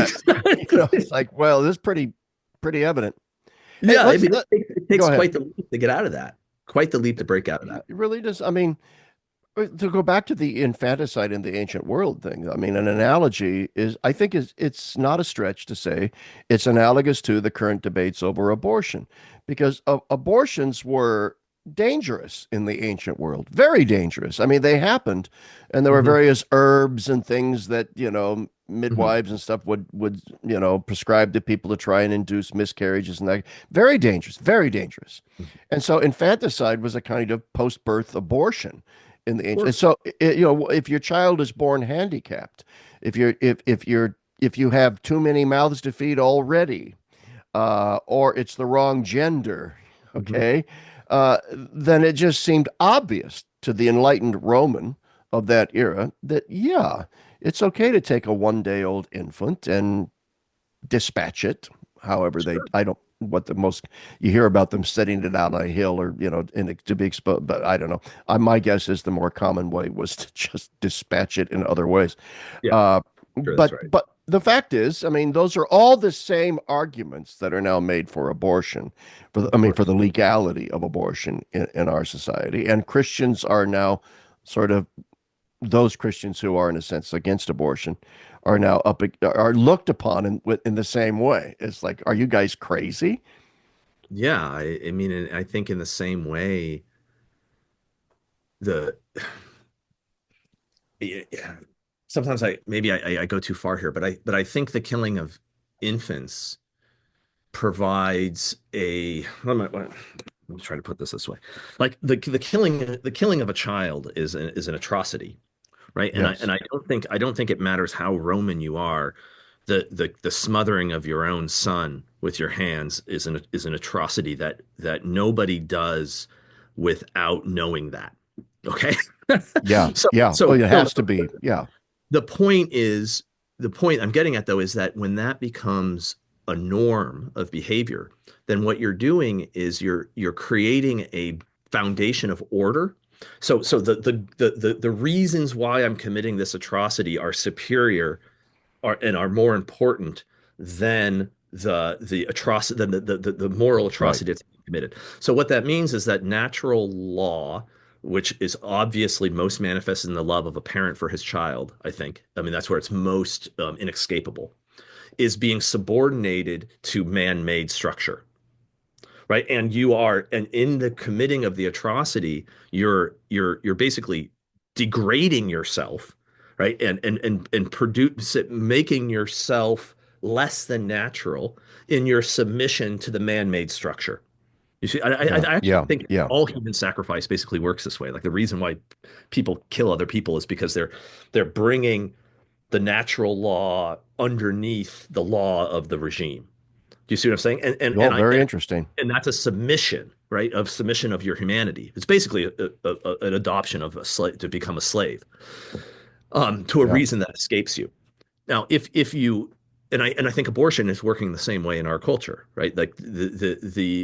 It's like, well, this is pretty evident. Hey, yeah. I mean, it go takes ahead. quite the leap to get out of that, quite the leap to break out of It that. really does. I mean, to go back to the infanticide in the ancient world thing, I mean, an analogy is, I think, is it's not a stretch to say it's analogous to the current debates over abortion, because abortions were dangerous in the ancient world, very dangerous. I mean, they happened, and there were Hmm. various herbs and things that, Hmm. midwives and stuff would prescribe to people to try and induce miscarriages and that. Very dangerous, very dangerous. And so infanticide was a kind of post-birth abortion in the Of ancient. And course. so, if your child is born handicapped, if you have too many mouths to feed already, or it's the wrong gender, Hmm. okay, then it just seemed obvious to the enlightened Roman of that era that, yeah, it's okay to take a 1 day old infant and dispatch it. However, Sure. I don't, what the most, you hear about them setting it out on a hill or, to be exposed, but I don't know. My guess is the more common way was to just dispatch it in other ways. Yeah, Uh, sure, that's but right. but the fact is, I mean, those are all the same arguments that are now made for abortion, Of for course. the legality of abortion in our society. And Christians are now sort of, those Christians who are in a sense against abortion are now are looked upon in the same way. It's like, are you guys crazy? Yeah, I mean, and I think in the same way, the yeah, sometimes I go too far here, but I think the killing of infants provides a let me try to put this way. Like the killing of a child is an atrocity, right? And I Yes. and I don't think it matters how Roman you are. The smothering of your own son with your hands is an atrocity that nobody does without knowing that. Okay. Yeah. So Yeah. Oh, so it so has to be. Yeah. the point is the point I'm getting at though is that when that becomes a norm of behavior, then what you're doing is you're creating a foundation of order. So the reasons why I'm committing this atrocity are superior and are more important than the atrocity than the moral Right. atrocity that's committed. So what that means is that natural law, which is obviously most manifest in the love of a parent for his child, I think. I mean, that's where it's most inescapable, is being subordinated to man-made structure, right? And in the committing of the atrocity, you're basically degrading yourself, right? And produce making yourself less than natural in your submission to the man-made structure. You see, Yeah. I actually Yeah. think Yeah. all human sacrifice basically works this way. Like the reason why people kill other people is because they're bringing the natural law underneath the law of the regime. Do you see what I'm saying? And and Well, and I very and, interesting. and that's a submission, right? Of submission of your humanity. It's basically an adoption of a slave to become a slave, to a Yeah. reason that escapes you. Now, if you and I think abortion is working the same way in our culture, right? Like the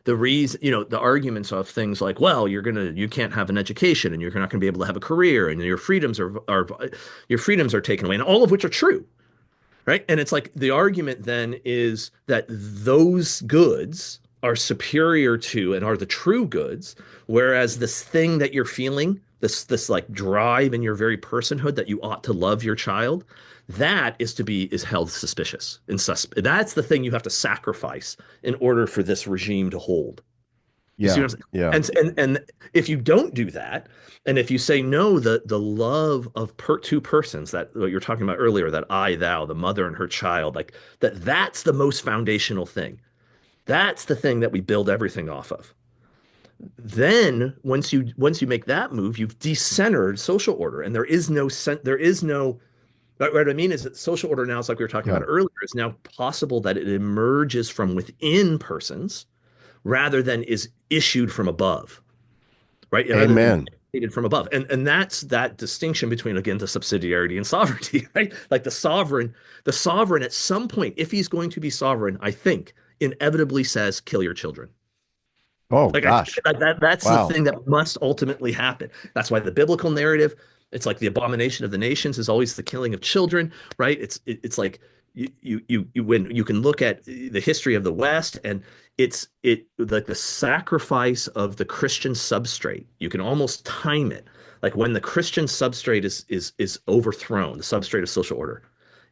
reason, the arguments of things like, well, you can't have an education and you're not going to be able to have a career and your freedoms are taken away, and all of which are true, right? And it's like the argument then is that those goods are superior to and are the true goods, whereas this thing that you're feeling, this like drive in your very personhood that you ought to love your child, that is held suspicious and that's the thing you have to sacrifice in order for this regime to hold. You see Yeah. what I'm saying? Yeah. And if you don't do that, and if you say no, the love of two persons, that what you're talking about earlier, that I thou, the mother and her child, like that's the most foundational thing. That's the thing that we build everything off of. Then once you make that move, you've decentered social order, and there is no what I mean is that social order now is like we were talking Yeah. about earlier. It's now possible that it emerges from within persons rather than is issued from above, right? Rather than Amen. dictated from above. And that's that distinction between, again, the subsidiarity and sovereignty, right? Like the sovereign at some point, if he's going to be sovereign, I think, inevitably says, kill your children. Oh Like I think gosh. that's the Wow. thing that must ultimately happen. That's why the biblical narrative, it's like the abomination of the nations is always the killing of children, right? It's like you when you can look at the history of the West, and it like the sacrifice of the Christian substrate. You can almost time it. Like when the Christian substrate is overthrown, the substrate of social order,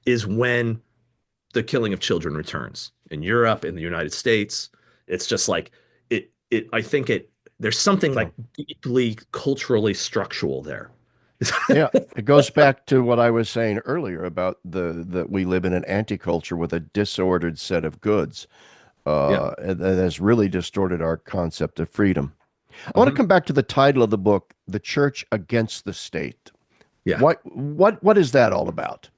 is when the killing of children returns in Europe, in the United States. It's just like I think there's something Yeah. like deeply culturally structural there. Yeah, it goes back to what I was saying earlier about the that we live in an anti-culture with a disordered set of goods. Yeah. And that has really distorted our concept of freedom. I want to Hmm. come back to the title of the book, The Church Against the State. Yeah. What is that all about?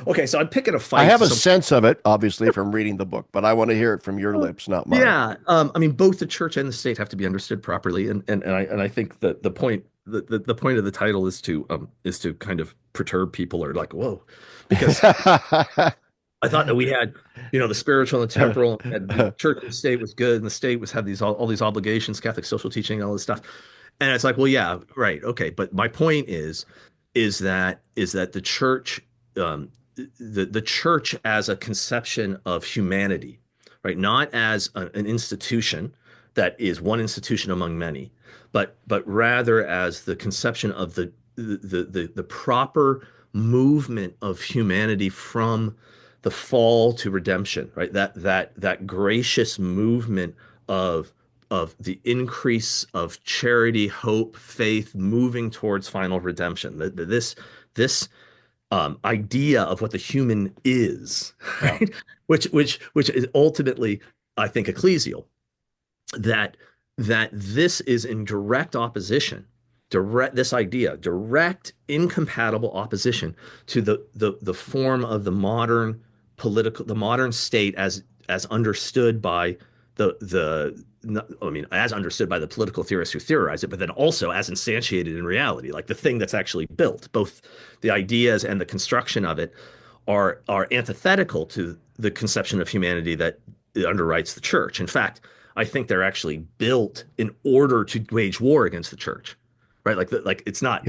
Okay, so I'm picking a I fight have to a some. sense of it, obviously, from reading the book, but I want to hear it from your lips, not mine. Yeah, I mean, both the church and the state have to be understood properly, and I think that the point of the title is to kind of perturb people or like whoa, because I thought that we had, the spiritual and the temporal, and the church and the state was good, and the state was had these all these obligations, Catholic social teaching, all this stuff. And it's like, well, yeah, right, okay. But my point is that the church, the church as a conception of humanity, right, not as an institution that is one institution among many, but rather as the conception of the proper movement of humanity from the fall to redemption, right? That gracious movement of the increase of charity, hope, faith, moving towards final redemption. This idea of what the human is, Yeah, right? Which is ultimately, I think, ecclesial. That this is in direct opposition, direct incompatible opposition to the form of the modern state as understood by the I mean, as understood by the political theorists who theorize it, but then also as instantiated in reality, like the thing that's actually built. Both the ideas and the construction of it are antithetical to the conception of humanity that underwrites the church. In fact, I think they're actually built in order to wage war against the church, right? Like yeah, it's not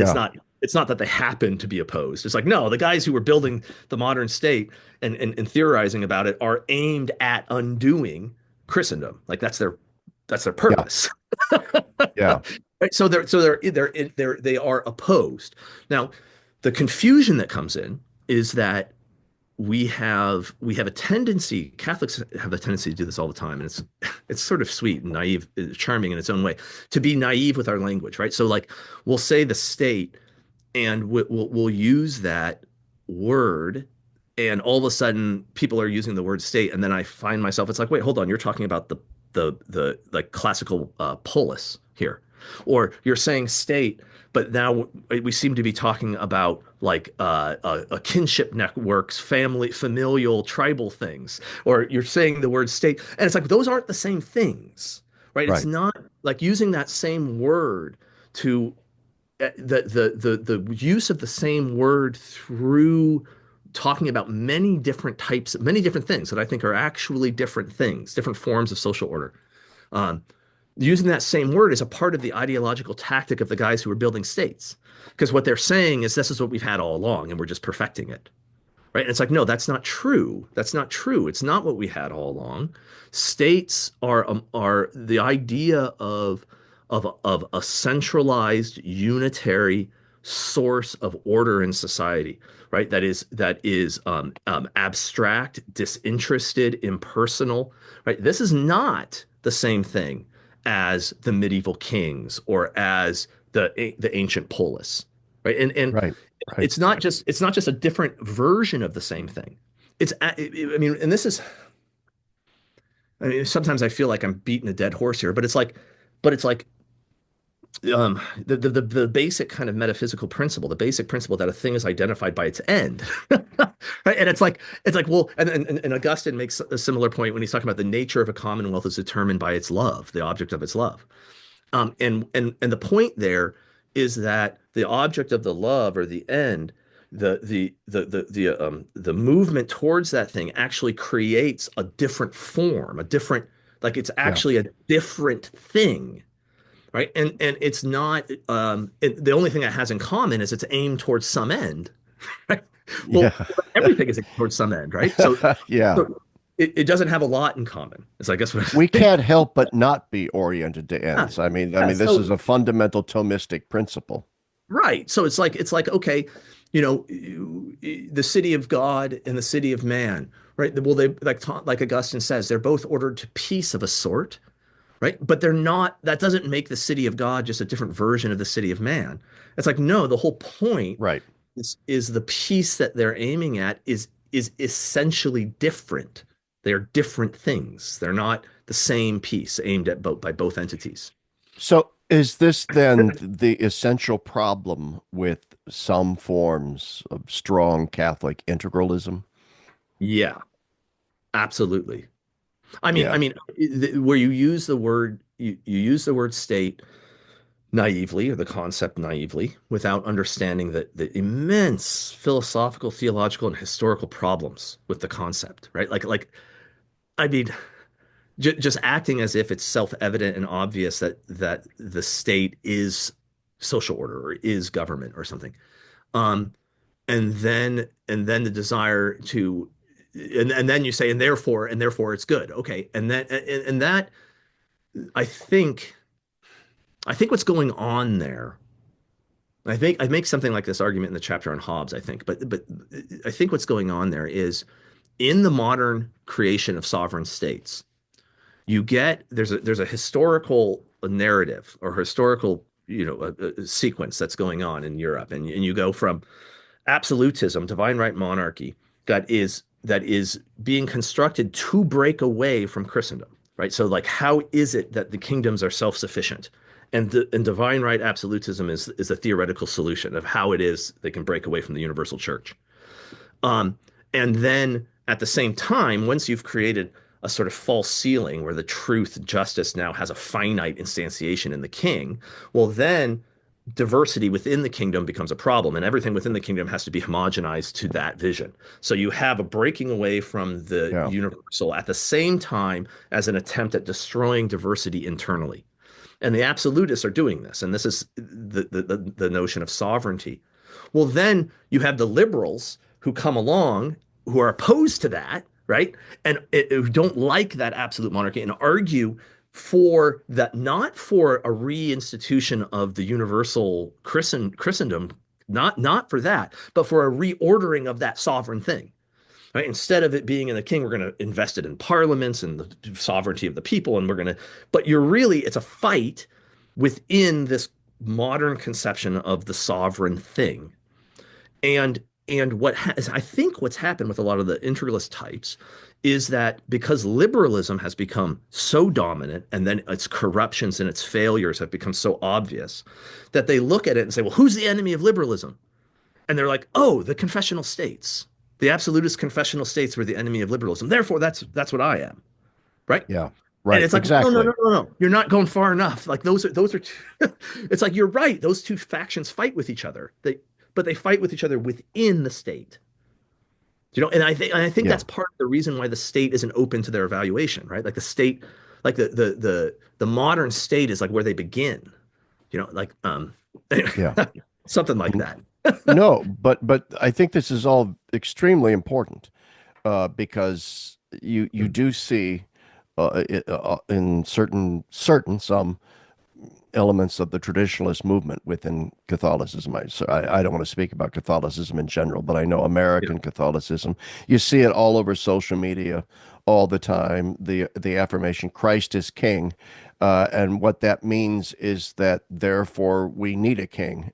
that they happen to be opposed. It's like no, the guys who were building the modern state and theorizing about it are aimed at undoing Christendom. Like that's their yeah, purpose. yeah, Right? So they are opposed. Now, the confusion that comes in is that we have a tendency, Catholics have a tendency to do this all the time, and it's sort of sweet and naive, charming in its own way, to be naive with our language, right? So like we'll say the state, and we'll use that word, and all of a sudden people are using the word state, and then I find myself, it's like, wait, hold on, you're talking about the like classical polis here, or you're saying state, but now we seem to be talking about like a kinship networks, familial, tribal things, or you're saying the word state, and it's like those aren't the same things, right? It's right. not like using that same word to the use of the same word through talking about many different things that I think are actually different things, different forms of social order. Um, Using that same word is a part of the ideological tactic of the guys who are building states, because what they're saying is this is what we've had all along, and we're just perfecting it. Right? And it's like, no, that's not true. That's not true. It's not what we had all along. States are the idea of a centralized, unitary source of order in society, right? That is abstract, disinterested, impersonal, right? This is not the same thing as the medieval kings or as the ancient polis, right? And Right. Right. it's not just a different version of the same thing. I mean, and this is, I mean, sometimes I feel like I'm beating a dead horse here, but it's like but it's like the basic kind of metaphysical principle, the basic principle that a thing is identified by its end, right? And it's like well, and Augustine makes a similar point when he's talking about the nature of a commonwealth is determined by its love, the object of its love. And the point there is that the object of the love or the end, the movement towards that thing actually creates a different form, a different like it's Yeah. actually a different thing, right? And it's not the only thing that has in common is it's aimed towards some end, right? Well, Yeah. everything is aimed towards some end, right? So, Yeah. so it doesn't have a lot in common. It's I guess what I'm We saying. can't help but not be oriented to Yeah, ends. I yeah. mean, this is So a fundamental Thomistic principle. right. So it's like okay, you know, the city of God and the city of man, right? Well, they like Augustine says, they're both ordered to peace of a sort, right? But they're not. That doesn't make the city of God just a different version of the city of man. It's like no, the whole point Right. is the peace that they're aiming at is essentially different. They're different things. They're not the same peace aimed at both by both entities. So is this then the essential problem with some forms of strong Catholic integralism? Yeah, absolutely. I Yeah. mean, where you use the word state naively or the concept naively without understanding the immense philosophical, theological, and historical problems with the concept, right? Like I mean, just acting as if it's self-evident and obvious that the state is social order or is government or something. Um, and then the desire to and then you say and therefore it's good. Okay. And that I think I think what's going on there. I make something like this argument in the chapter on Hobbes, I think, but I think what's going on there is in the modern creation of sovereign states, you get there's a historical narrative or historical a sequence that's going on in Europe, and you go from absolutism, divine right monarchy that is being constructed to break away from Christendom, right? So like, how is it that the kingdoms are self-sufficient? And divine right absolutism is a theoretical solution of how it is they can break away from the universal church. Um, and then at the same time, once you've created a sort of false ceiling where the truth, justice now has a finite instantiation in the king, well, then diversity within the kingdom becomes a problem, and everything within the kingdom has to be homogenized to that vision. So you have a breaking away from the Yeah. universal at the same time as an attempt at destroying diversity internally. And the absolutists are doing this, and this is the notion of sovereignty. Well, then you have the liberals who come along who are opposed to that, right? And who don't like that absolute monarchy and argue for that, not for a reinstitution of the universal Christendom, not for that, but for a reordering of that sovereign thing. Right? Instead of it being in the king, we're going to invest it in parliaments and the sovereignty of the people, and we're going to. But it's a fight within this modern conception of the sovereign thing, and I think what's happened with a lot of the integralist types is that because liberalism has become so dominant and then its corruptions and its failures have become so obvious that they look at it and say, well, who's the enemy of liberalism? And they're like, oh, the confessional states. The absolutist confessional states were the enemy of liberalism. Therefore, that's what I am. Right. Yeah. And Right. it's like, no, no, Exactly. no, no, no. You're not going far enough. Like those are two, it's like you're right. Those two factions fight with each other. But they fight with each other within the state. And I think Yeah. that's part of the reason why the state isn't open to their evaluation, right? Like the state, like the modern state is like where they begin, like Yeah. something like that. No, but I think this is all extremely important because you do see in certain some elements of the traditionalist movement within Catholicism. I don't want to speak about Catholicism in general, but I know Yeah. American Catholicism. You see it all over social media all the time. The affirmation Christ is King, And what that means is that therefore we need a king,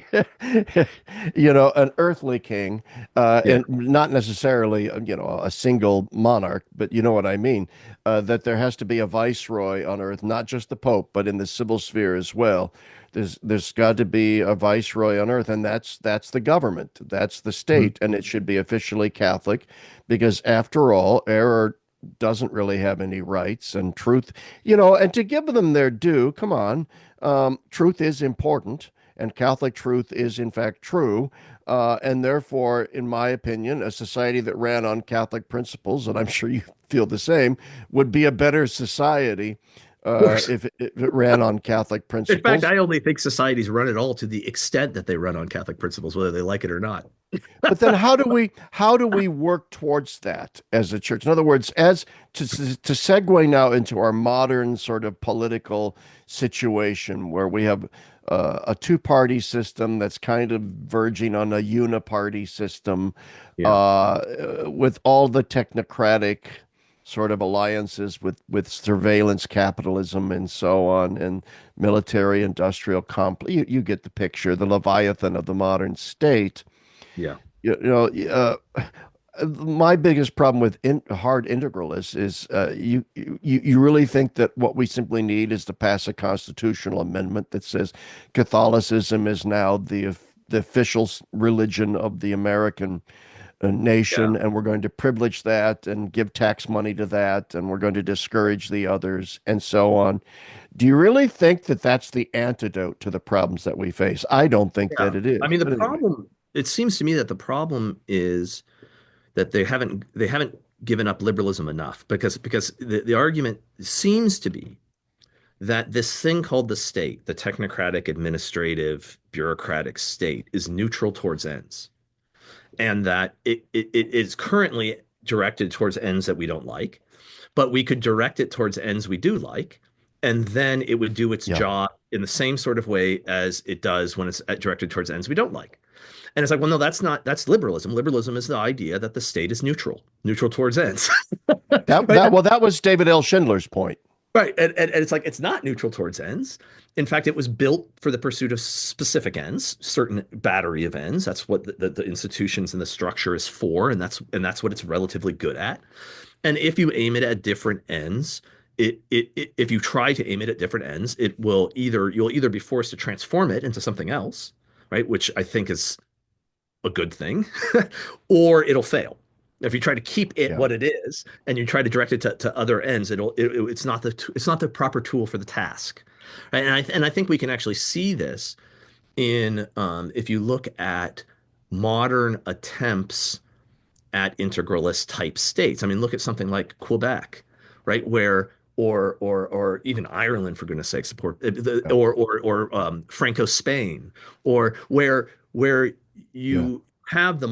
an earthly king, Yeah. and not necessarily, a single monarch, but you know what I mean, that there has to be a viceroy on earth, not just the Pope, but in the civil sphere as well. There's got to be a viceroy on earth, and that's the government, that's the Mhm. state, and it should be officially Catholic, because after all, error doesn't really have any rights, and truth, and to give them their due, come on, truth is important, and Catholic truth is in fact true, and therefore, in my opinion, a society that ran on Catholic principles, and I'm sure you feel the same, would be a better society Of course. if it ran on Catholic In fact, principles. I only think societies run at all to the extent that they run on Catholic principles, whether they like it or not. But then how do we work towards that as a church? In other words, as to segue now into our modern sort of political situation where we have a two-party system that's kind of verging on a uniparty system, Yeah. with all the technocratic sort of alliances with surveillance capitalism and so on, and military industrial complex. You get the picture, the Leviathan of the modern state. Yeah. You know, my biggest problem with hard integralists is you really think that what we simply need is to pass a constitutional amendment that says Catholicism is now the official religion of the American Yeah. nation, and we're going to privilege that and give tax money to that, and we're going to discourage the others, and so on. Do you really think that that's the antidote to the problems that we face? I don't think Yeah. that it I is. mean, the But anyway, problem, it seems to me that the problem is that they haven't given up liberalism enough because the argument seems to be that this thing called the state, the technocratic, administrative, bureaucratic state, is neutral towards ends, and that it is currently directed towards ends that we don't like, but we could direct it towards ends we do like, and then it would do its yeah, job in the same sort of way as it does when it's directed towards ends we don't like. And it's like, well, no, that's liberalism. Liberalism is the idea that the state is neutral towards ends. that Right? that well, that was David L. Schindler's point. Right. And it's like, it's not neutral towards ends. In fact, it was built for the pursuit of specific ends, certain battery of ends. That's what the institutions and the structure is for. And that's what it's relatively good at. And if you aim it at different ends, if you try to aim it at different ends, you'll either be forced to transform it into something else, right? Which I think is a good thing, or it'll fail. If you try to keep it Yeah, what it is and you try to direct it to other ends, it's not the proper tool for the task. Right? And I think we can actually see this in if you look at modern attempts at integralist type states. I mean, look at something like Quebec, right? Where or even Ireland, for goodness sake, support yeah, or Franco Spain, or where yeah, you have a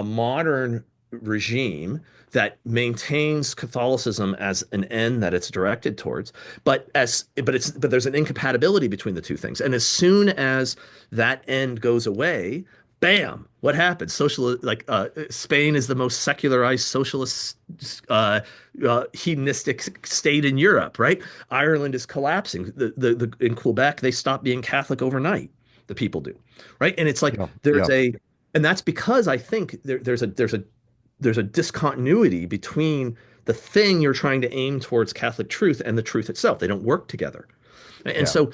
modern regime that maintains Catholicism as an end that it's directed towards, but there's an incompatibility between the two things. And as soon as that end goes away, bam, what happens? Spain is the most secularized socialist hedonistic state in Europe, right? Ireland is collapsing. In Quebec, they stop being Catholic overnight. The people do, right? And it's like yeah, there's yeah, a, and that's because I think there's a discontinuity between the thing you're trying to aim towards, Catholic truth, and the truth itself. They don't work together. And yeah. so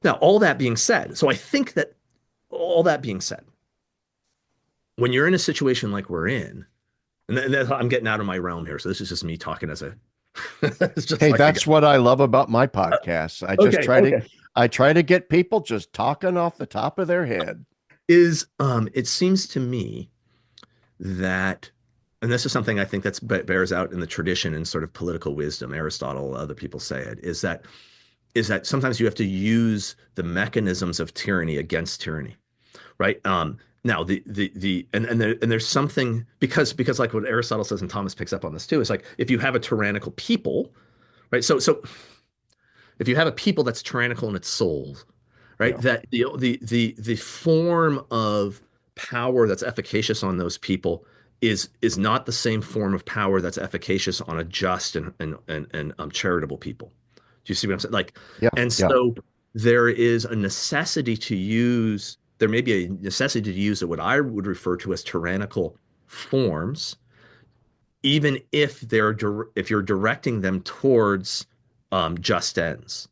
now, all that being said, so I think that all that being said, when you're in a situation like we're in, and I'm getting out of my realm here, so this is just me talking as a, it's just Hey, like a that's what I love about my podcasts. okay, okay. I try to get people just talking off the top of their head. It seems to me that, and this is something I think that's bears out in the tradition and sort of political wisdom, Aristotle, other people say it, is that sometimes you have to use the mechanisms of tyranny against tyranny, right? Now there's something, because like what Aristotle says, and Thomas picks up on this too, is like if you have a tyrannical people, right? So if you have a people that's tyrannical in its soul, right? Yeah, That the form of power that's efficacious on those people is not the same form of power that's efficacious on a just and charitable people. Do you see what I'm saying? Like, Yeah, and yeah, so there is a necessity to use, there may be a necessity to use what I would refer to as tyrannical forms, even if if you're directing them towards just ends.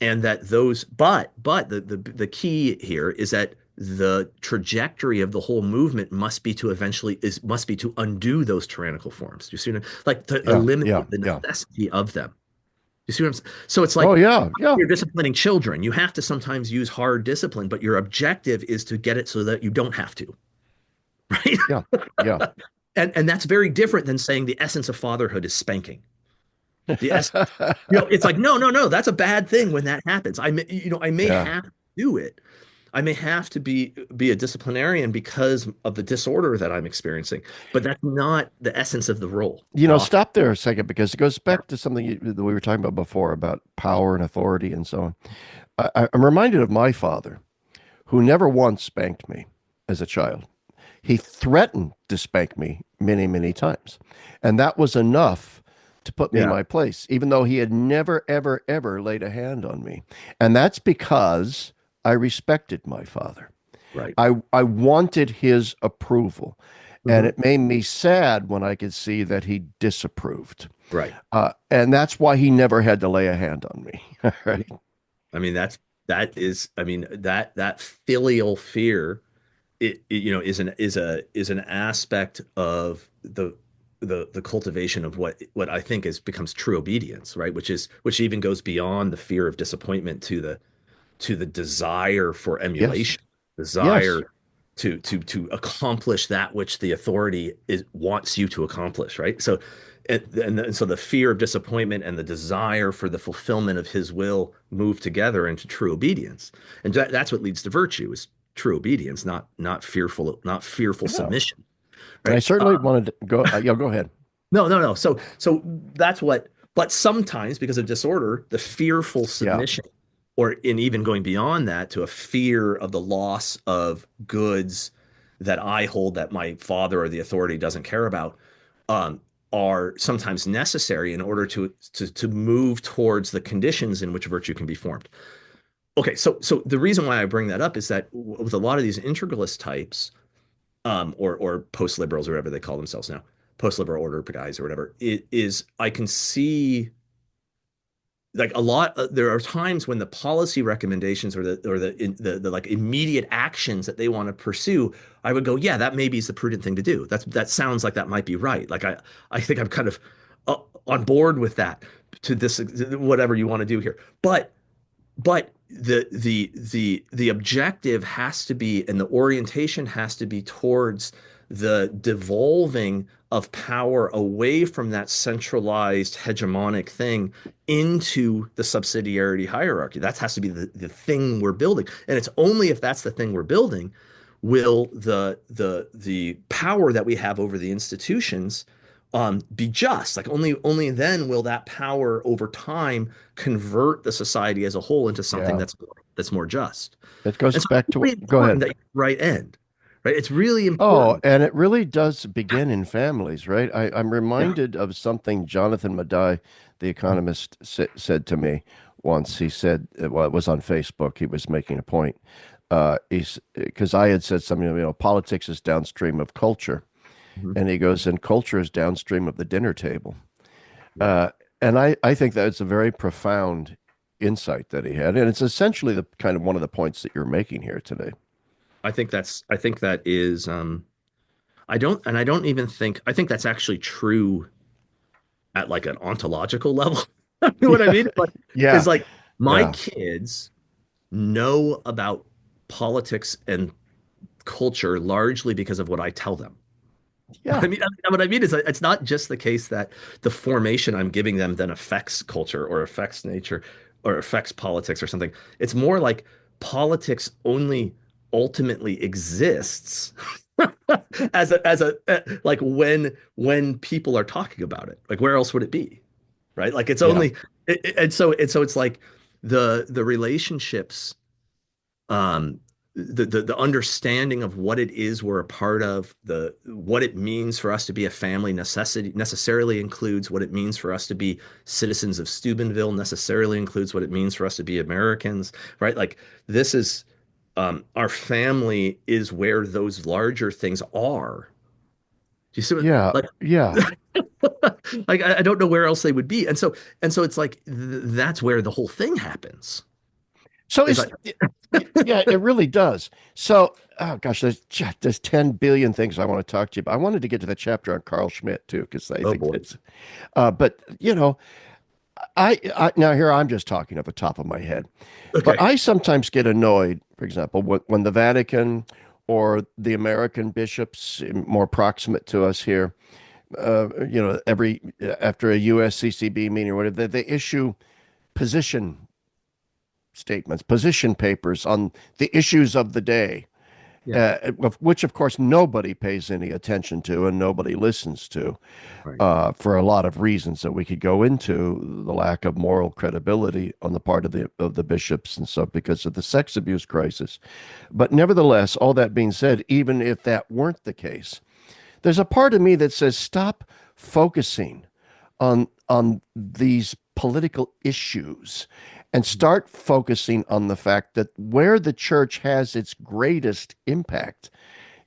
And that those, but the key here is that the trajectory of the whole movement must be to eventually is must be to undo those tyrannical forms. Do you see what like to yeah, yeah, eliminate the yeah. necessity of them. You see what I'm saying? So it's Oh like yeah, yeah, you're disciplining children. You have to sometimes use hard discipline, but your objective is to get it so that you don't have to, right? yeah, yeah. And that's very different than saying the essence of fatherhood is spanking. The essence, it's like no, no, no. That's a bad thing when that happens. I may Yeah. have to do it. I may have to be a disciplinarian because of the disorder that I'm experiencing, but that's not the essence of the role often. Stop there a second because it goes Yeah. back to something that we were talking about before about power and authority and so on. I'm reminded of my father, who never once spanked me as a child. He threatened to spank me many, many times. And that was enough to put me in Yeah. my place, even though he had never, ever, ever laid a hand on me. And that's because I respected my father. Right. I wanted his approval. And Hmm. it made me sad when I could see that he disapproved. Right. And that's why he never had to lay a hand on me. Right. I mean, I mean, that filial fear, is an aspect of the cultivation of what I think is becomes true obedience, right? Which even goes beyond the fear of disappointment to the desire for Yes. emulation, Yes. desire to accomplish that which the authority is wants you to accomplish, right? So and so the fear of disappointment and the desire for the fulfillment of his will move together into true obedience. And that's what leads to virtue is true obedience, not fearful Yeah. submission, And I right? certainly wanted to go. Yeah, go ahead. No, no, no. So that's what, but sometimes because of disorder, the fearful Yeah. submission, or in even going beyond that to a fear of the loss of goods that I hold that my father or the authority doesn't care about, um, are sometimes necessary in order to move towards the conditions in which virtue can be formed. Okay, so the reason why I bring that up is that with a lot of these integralist types, or post liberals or whatever they call themselves now, post liberal order guys or whatever. It is I can see like a lot. There are times when the policy recommendations or the like immediate actions that they want to pursue, I would go, yeah, that maybe is the prudent thing to do. That sounds like that might be right. Like I think I'm kind of on board with that to this whatever you want to do here, but the objective has to be and the orientation has to be towards the devolving of power away from that centralized hegemonic thing into the subsidiarity hierarchy. That has to be the thing we're building. And it's only if that's the thing we're building will the power that we have over the institutions be just. Like only then will that power over time convert the society as a whole into something Yeah. that's more just. It goes And so back it's to, really go important ahead. that you right end, right? It's really Oh, important. and it really does begin in families, right? I'm Yeah. reminded of something Jonathan Madai, the economist, said to me once. He said, well, it was on Facebook. He was making a point. He's because I had said something, politics is downstream of culture. Mhm. And he goes, and culture is downstream of the dinner table. Yeah. Uh, and I think that's a very profound insight that he had. And it's essentially the kind of one of the points that you're making here today. I think that is I don't even think I think that's actually true at like an ontological level. You know what I Yeah. mean? Like Yeah. is like my Yeah. kids know about politics and culture largely because of what I tell them. Yeah. What I mean is it's not just the case that the formation I'm giving them then affects culture or affects nature or affects politics or something. It's more like politics only ultimately exists like when people are talking about it. Like where else would it be? Right? Like it's Yeah. only and so it's like the relationships um the understanding of what it is we're a part of, the what it means for us to be a family necessarily includes what it means for us to be citizens of Steubenville, necessarily includes what it means for us to be Americans, right? Like this is our family is where those larger things are. Do you see what Yeah, like yeah. like I don't know where else they would be. And so it's like that's where the whole thing happens. So Is it's like, yeah, it really does. So, oh gosh, there's 10 billion things I want to talk to you about. I wanted to get to the chapter on Carl Schmitt too, because I oh think boy. that's but I now here I'm just talking at the top of my head. But Okay. I sometimes get annoyed, for example, when the Vatican or the American bishops more proximate to us here, every after a USCCB meeting or whatever, they issue position statements, position papers on the issues of the day, Yeah. of which, of course, nobody pays any attention to and nobody listens to, Right. for a lot of reasons that we could go into, the lack of moral credibility on the part of the bishops and so because of the sex abuse crisis. But nevertheless, all that being said, even if that weren't the case, there's a part of me that says stop focusing on these political issues and start focusing on the fact that where the church has its greatest impact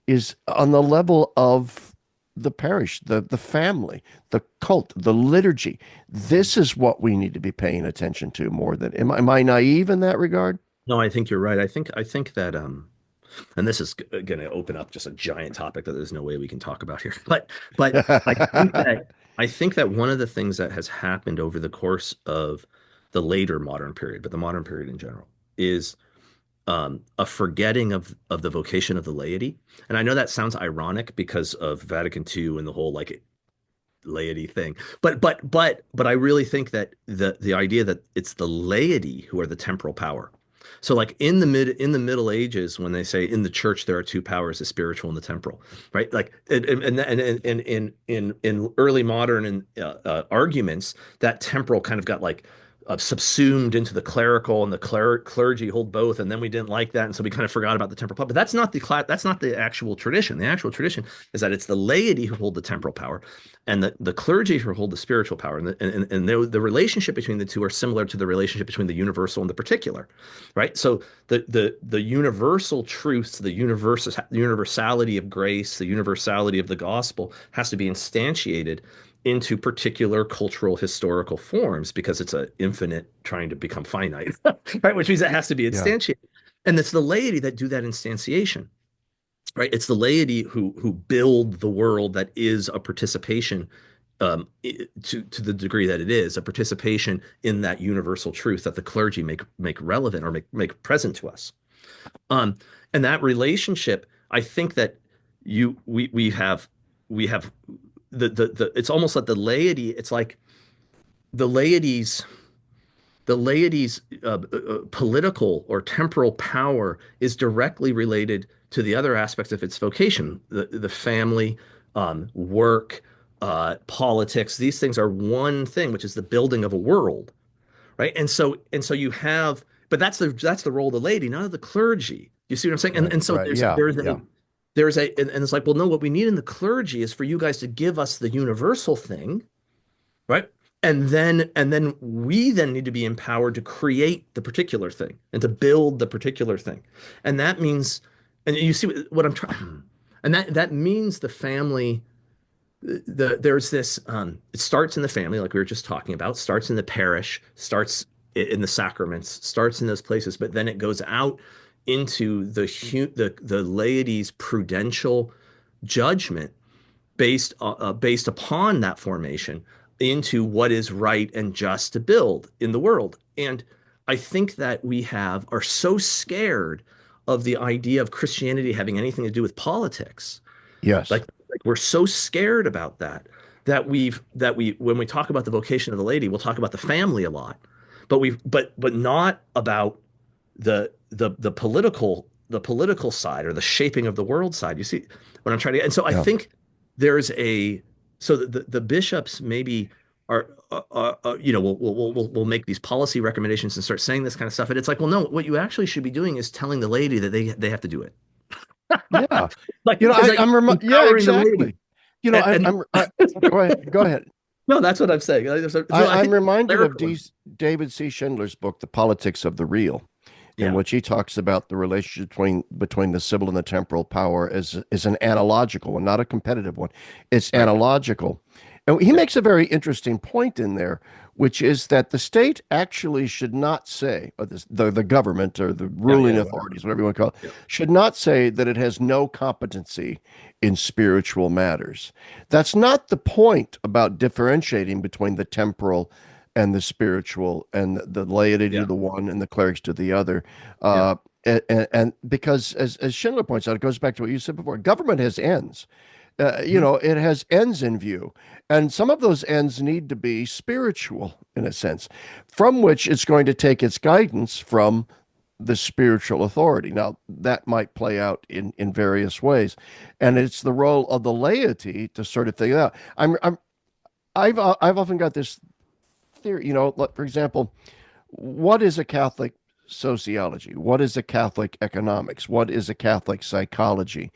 is on the level of the parish, the family, the cult, the liturgy. This is what we need to be paying attention to more than. Am I naive in that regard? No, I think you're right. I think that and this is going to open up just a giant topic that there's no way we can talk about here. But I think that one of the things that has happened over the course of the later modern period, but the modern period in general, is a forgetting of the vocation of the laity. And I know that sounds ironic because of Vatican II and the whole like laity thing. But I really think that the idea that it's the laity who are the temporal power. So like in the Middle Ages, when they say in the church there are two powers, the spiritual and the temporal, right? Like in early modern and arguments, that temporal kind of got like subsumed into the clerical, and the clergy hold both, and then we didn't like that, and so we kind of forgot about the temporal power. But that's not the actual tradition. The actual tradition is that it's the laity who hold the temporal power, and the clergy who hold the spiritual power, and the relationship between the two are similar to the relationship between the universal and the particular, right? So the universal truths, the universality of grace, the universality of the gospel has to be instantiated into particular cultural historical forms because it's an infinite trying to become finite, right? Which means it has to be Yeah. instantiated, and it's the laity that do that instantiation, right? It's the laity who build the world that is a participation, to the degree that it is a participation in that universal truth that the clergy make relevant or make present to us. Um, and that relationship, I think that we have the it's almost like the laity. It's like the laity's political or temporal power is directly related to the other aspects of its vocation, the family, work, politics. These things are one thing, which is the building of a world, right? And so you have, but that's the role of the laity, not of the clergy. You see what I'm saying? And Right. and so Right. Yeah. Yeah. there's a and it's like, well, no, what we need in the clergy is for you guys to give us the universal thing, right? And then we then need to be empowered to create the particular thing and to build the particular thing. And that means, and you see what I'm trying, and that means the family, there's this it starts in the family, like we were just talking about, starts in the parish, starts in the sacraments, starts in those places, but then it goes out into the laity's prudential judgment based upon that formation into what is right and just to build in the world. And I think that are so scared of the idea of Christianity having anything to do with politics. Yes. Like we're so scared about that we when we talk about the vocation of the lady, we'll talk about the family a lot, but not about the political side or the shaping of the world side. You see what I'm trying to get? And so I Yeah. think there's a so the bishops maybe we'll make these policy recommendations and start saying this kind of stuff. And it's like, well, no, what you actually should be doing is telling the laity that they have to do it. Yeah. Like, You know, is that yeah, empowering the laity. exactly. You know, And go ahead. Go ahead. no, that's what I'm saying. So I I'm think reminded of clerical. David C. Schindler's book, The Politics of the Real, in Yeah. which he talks about the relationship between the civil and the temporal power as is an analogical one, not a competitive one. It's Right. analogical. And he Yeah. makes a very interesting point in there, which is that the state actually should not say, or the government or the Yeah. ruling Yeah. Whatever. authorities, whatever you want to call it, Yeah. should not say that it has no competency in spiritual matters. That's not the point about differentiating between the temporal and the spiritual, and the laity to Yeah. the one and the clerics to the other. Yeah. Uh, and because, as Schindler points out, it goes back to what you said before. Government has ends. Mhm. It has ends in view, and some of those ends need to be spiritual in a sense, from which it's going to take its guidance from the spiritual authority. Now, that might play out in various ways, and it's the role of the laity to sort of figure it out. I've often got this theory, like, for example, what is a Catholic sociology? What is a Catholic economics? What is a Catholic psychology?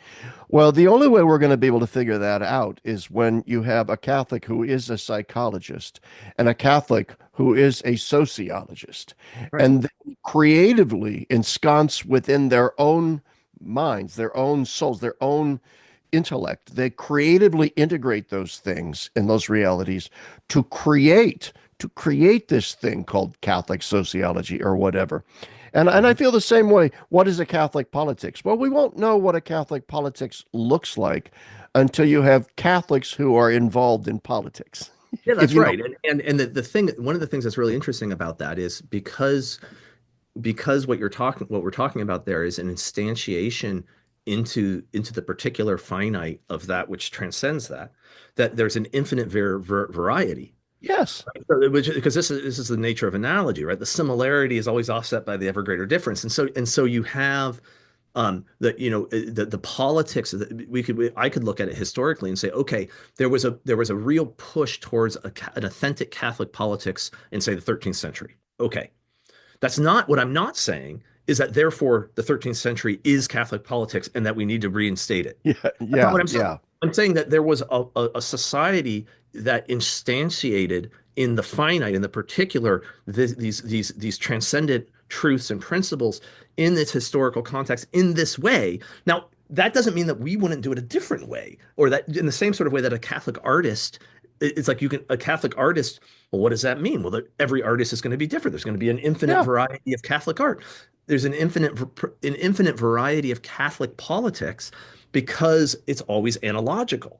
Well, the only way we're going to be able to figure that out is when you have a Catholic who is a psychologist and a Catholic who is a sociologist, Right. and they creatively ensconce within their own minds, their own souls, their own intellect. They creatively integrate those things and those realities to create this thing called Catholic sociology or whatever. And I Mhm. feel the same way. What is a Catholic politics? Well, we won't know what a Catholic politics looks like until you have Catholics who are involved in politics. Yeah, If that's you know, right. And the thing, one of the things that's really interesting about that is because what we're talking about there is an instantiation into the particular finite of that which transcends that there's an infinite variety. yes, Because this is the nature of analogy, right? The similarity is always offset by the ever greater difference, and so you have the politics that I could look at it historically and say, okay, there was a real push towards an authentic Catholic politics in, say, the 13th century. Okay, that's not what I'm not saying is that therefore the 13th century is Catholic politics and that we need to reinstate it. yeah, That's not yeah, what I'm saying. yeah, I'm saying that there was a society that instantiated in the finite, in the particular, these transcendent truths and principles in this historical context in this way. Now, that doesn't mean that we wouldn't do it a different way, or that in the same sort of way that a Catholic artist, it's like a Catholic artist. Well, what does that mean? Well, every artist is going to be different. There's going to be an infinite yeah, variety of Catholic art. There's an infinite variety of Catholic politics because it's always analogical.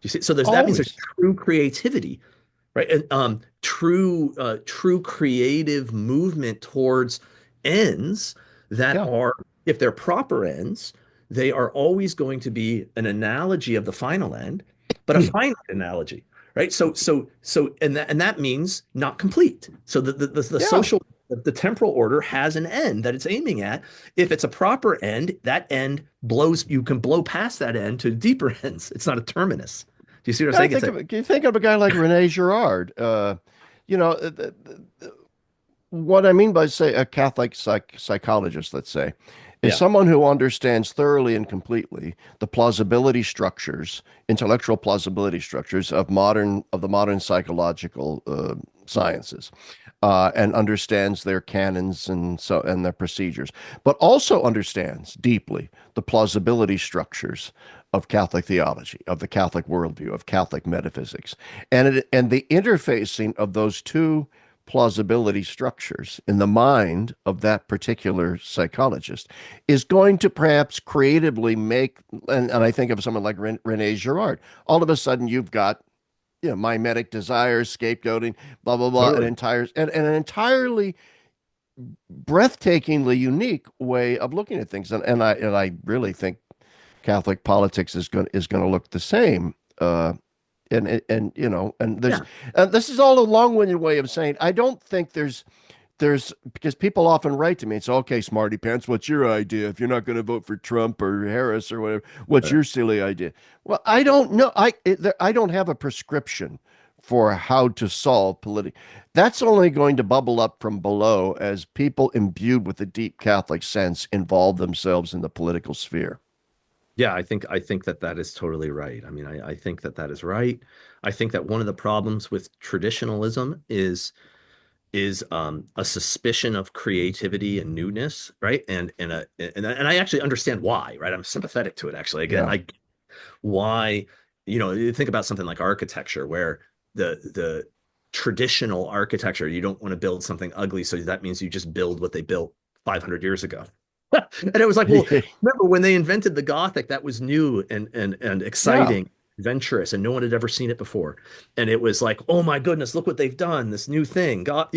You see, so that means there's always, true creativity, right? And true creative movement towards ends that yeah, are, if they're proper ends, they are always going to be an analogy of the final end, but a finite analogy, right? And that means not complete. So the yeah. social, the temporal order has an end that it's aiming at. If it's a proper end, that end blows, you can blow past that end to deeper ends. It's not a terminus. Do you see what I'm I saying? think of a guy like Rene Girard. You know, what I mean by, say, a Catholic psychologist, let's say, is Yeah. someone who understands thoroughly and completely the plausibility structures, intellectual plausibility structures of the modern psychological sciences, and understands their canons and their procedures, but also understands deeply the plausibility structures of Catholic theology, of the Catholic worldview, of Catholic metaphysics, and the interfacing of those two plausibility structures in the mind of that particular psychologist is going to perhaps creatively make, and I think of someone like Rene Girard. All of a sudden, you've got, mimetic desires, scapegoating, blah blah blah, Totally. an entirely breathtakingly unique way of looking at things, and I really think Catholic politics is going to look the same. And there's Yeah. this is all a long-winded way of saying I don't think there's because people often write to me and say, okay, smarty pants, what's your idea? If you're not going to vote for Trump or Harris or whatever, what's Right. your silly idea? Well, I don't know. I don't have a prescription for how to solve political. That's only going to bubble up from below as people imbued with a deep Catholic sense involve themselves in the political sphere. Yeah, I think that that is totally right. I mean, I think that that is right. I think that one of the problems with traditionalism is a suspicion of creativity and newness, right? And I actually understand why, right? I'm sympathetic to it actually. I get Yeah. I why, you think about something like architecture where the traditional architecture, you don't want to build something ugly, so that means you just build what they built 500 years ago. And it was like, well, remember when they invented the Gothic, that was new and Yeah. exciting, adventurous, and no one had ever seen it before. And it was like, oh my goodness, look what they've done, this new thing. God,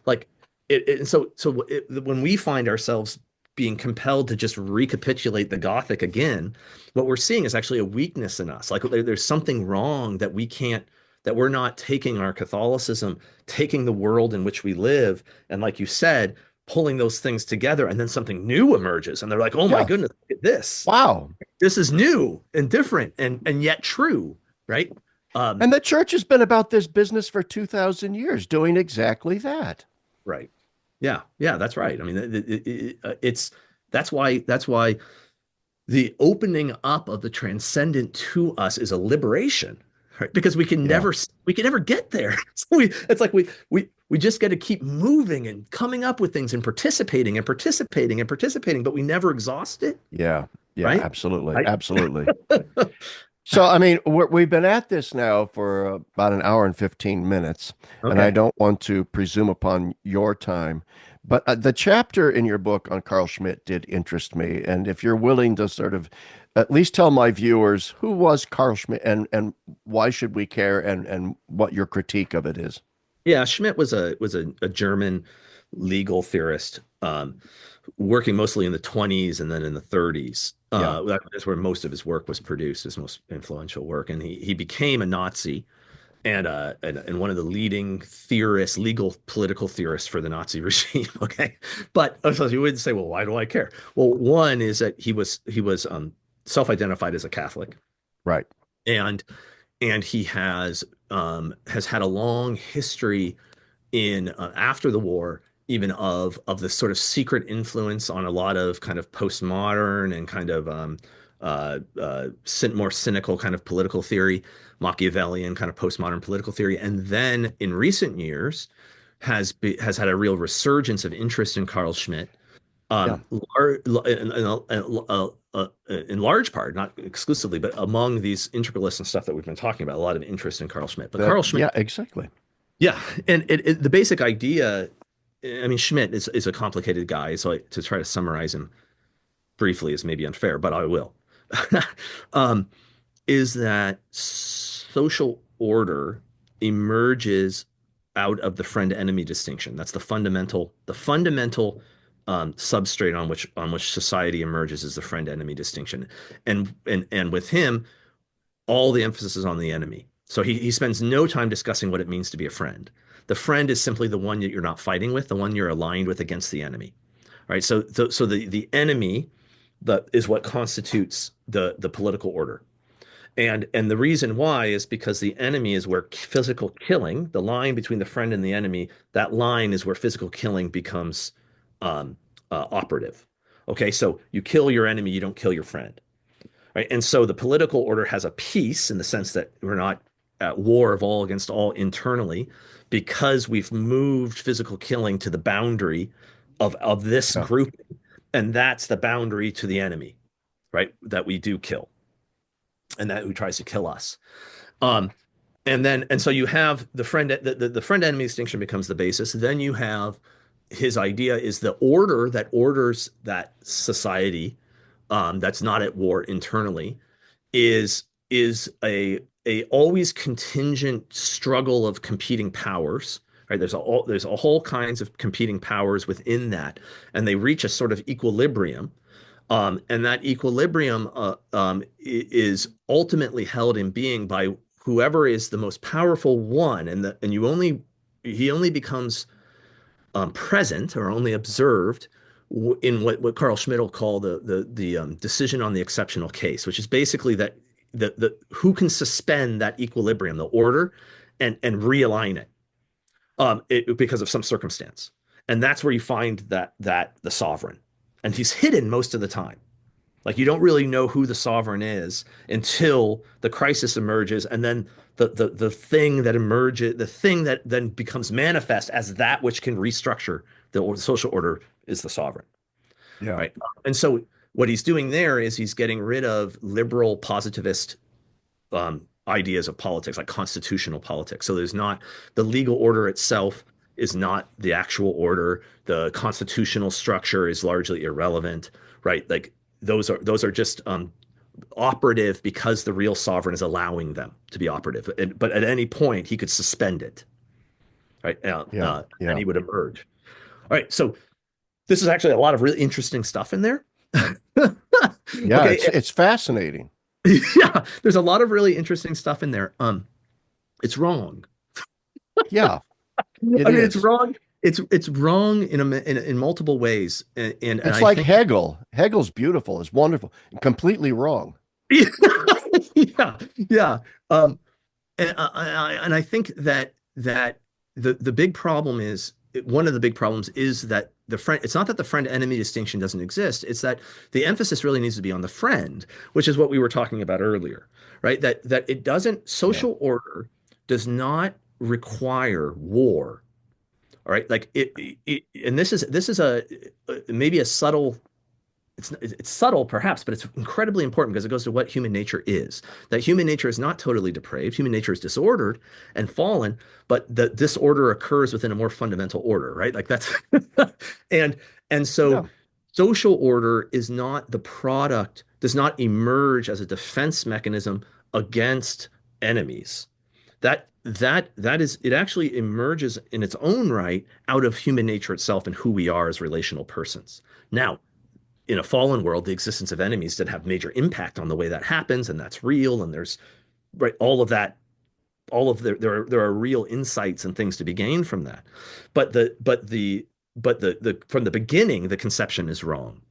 like when we find ourselves being compelled to just recapitulate the Gothic again, what we're seeing is actually a weakness in us. Like there's something wrong that we can't, that we're not taking our Catholicism, taking the world in which we live, and like you said, pulling those things together, and then something new emerges, and they're like, "Oh my Yeah. goodness, look at this! Wow. This is new and different, and yet true, right?" Um, And the church has been about this business for 2,000 years, doing exactly that. right. Yeah, yeah, that's right. I mean, it's that's why the opening up of the transcendent to us is a liberation, right? Because Yeah. we can never get there. So it's like we just got to keep moving and coming up with things and participating and participating and participating, but we never exhaust it, Yeah. Yeah. right? Absolutely. Right. Absolutely. So, I mean, we've been at this now for about an hour and 15 minutes, and I Okay. don't want to presume upon your time, but the chapter in your book on Carl Schmitt did interest me. And if you're willing to sort of at least tell my viewers who was Carl Schmitt and why should we care and what your critique of it is. Yeah, Schmidt was a German legal theorist, working mostly in the 20s and then in the 30s. Yeah. That's where most of his work was produced, his most influential work. And he became a Nazi and one of the leading theorists, legal political theorists for the Nazi regime. Okay, but so you would say, well, why do I care? Well, one is that he was self-identified as a Catholic, Right. and he has had a long history in after the war, even of this sort of secret influence on a lot of kind of postmodern and kind of more cynical kind of political theory, Machiavellian kind of postmodern political theory, and then in recent years has had a real resurgence of interest in Carl Schmitt, Yeah. in large part, not exclusively, but among these integralists and stuff that we've been talking about, a lot of interest in Carl Schmitt. But That, Carl Schmitt, yeah, exactly. yeah, and the basic idea, I mean, Schmitt is a complicated guy, so to try to summarize him briefly is maybe unfair, but I will. um, is that social order emerges out of the friend-enemy distinction. That's the fundamental substrate on which society emerges is the friend-enemy distinction. And with him, all the emphasis is on the enemy. So he spends no time discussing what it means to be a friend. The friend is simply the one that you're not fighting with, the one you're aligned with against the enemy. Right. So the enemy is what constitutes the political order. And the reason why is because the enemy is where physical killing, the line between the friend and the enemy, that line is where physical killing becomes operative. Okay, so you kill your enemy, you don't kill your friend. Right? And so the political order has a peace in the sense that we're not at war of all against all internally because we've moved physical killing to the boundary of this Yeah. group, and that's the boundary to the enemy, right? That we do kill, and that who tries to kill us. Um, and so you have the friend enemy distinction becomes the basis. Then you have his idea is the order that orders that society, that's not at war internally, is a always contingent struggle of competing powers. Right, there's a whole kinds of competing powers within that, and they reach a sort of equilibrium, and that equilibrium is ultimately held in being by whoever is the most powerful one, and he only becomes present or only observed in what Carl Schmitt will call the decision on the exceptional case, which is basically that the who can suspend that equilibrium, the order, and realign it because of some circumstance. And that's where you find that the sovereign. And he's hidden most of the time. Like you don't really know who the sovereign is until the crisis emerges, and then the thing that emerges, the thing that then becomes manifest as that which can restructure the social order is the sovereign, Yeah. right? And so what he's doing there is he's getting rid of liberal positivist ideas of politics, like constitutional politics. So there's not the legal order itself is not the actual order. The constitutional structure is largely irrelevant, right? Like those are just operative because the real sovereign is allowing them to be operative. But at any point, he could suspend it, right? Yeah. And Yeah. he would emerge. All right. So this is actually a lot of really interesting stuff in there. Yeah. Okay. It's fascinating. Yeah, there's a lot of really interesting stuff in there. It's wrong. Yeah, it I mean, it's is. wrong. It's wrong in multiple ways, and It's I like think Hegel. Hegel's beautiful. It's wonderful. Completely wrong. yeah, yeah. And I think that the big problem is one of the big problems is that the friend. It's not that the friend enemy distinction doesn't exist. It's that the emphasis really needs to be on the friend, which is what we were talking about earlier, right? That it doesn't Yeah. social order does not require war. All right, like and this is a maybe a subtle it's subtle perhaps, but it's incredibly important because it goes to what human nature is. That human nature is not totally depraved. Human nature is disordered and fallen, but the disorder occurs within a more fundamental order, right? Like that's and and so Yeah. social order is not the product, does not emerge as a defense mechanism against enemies. That is it actually emerges in its own right out of human nature itself and who we are as relational persons. Now, in a fallen world, the existence of enemies did have major impact on the way that happens, and that's real. And there's right all of that, all of there are real insights and things to be gained from that. But the from the beginning, the conception is wrong,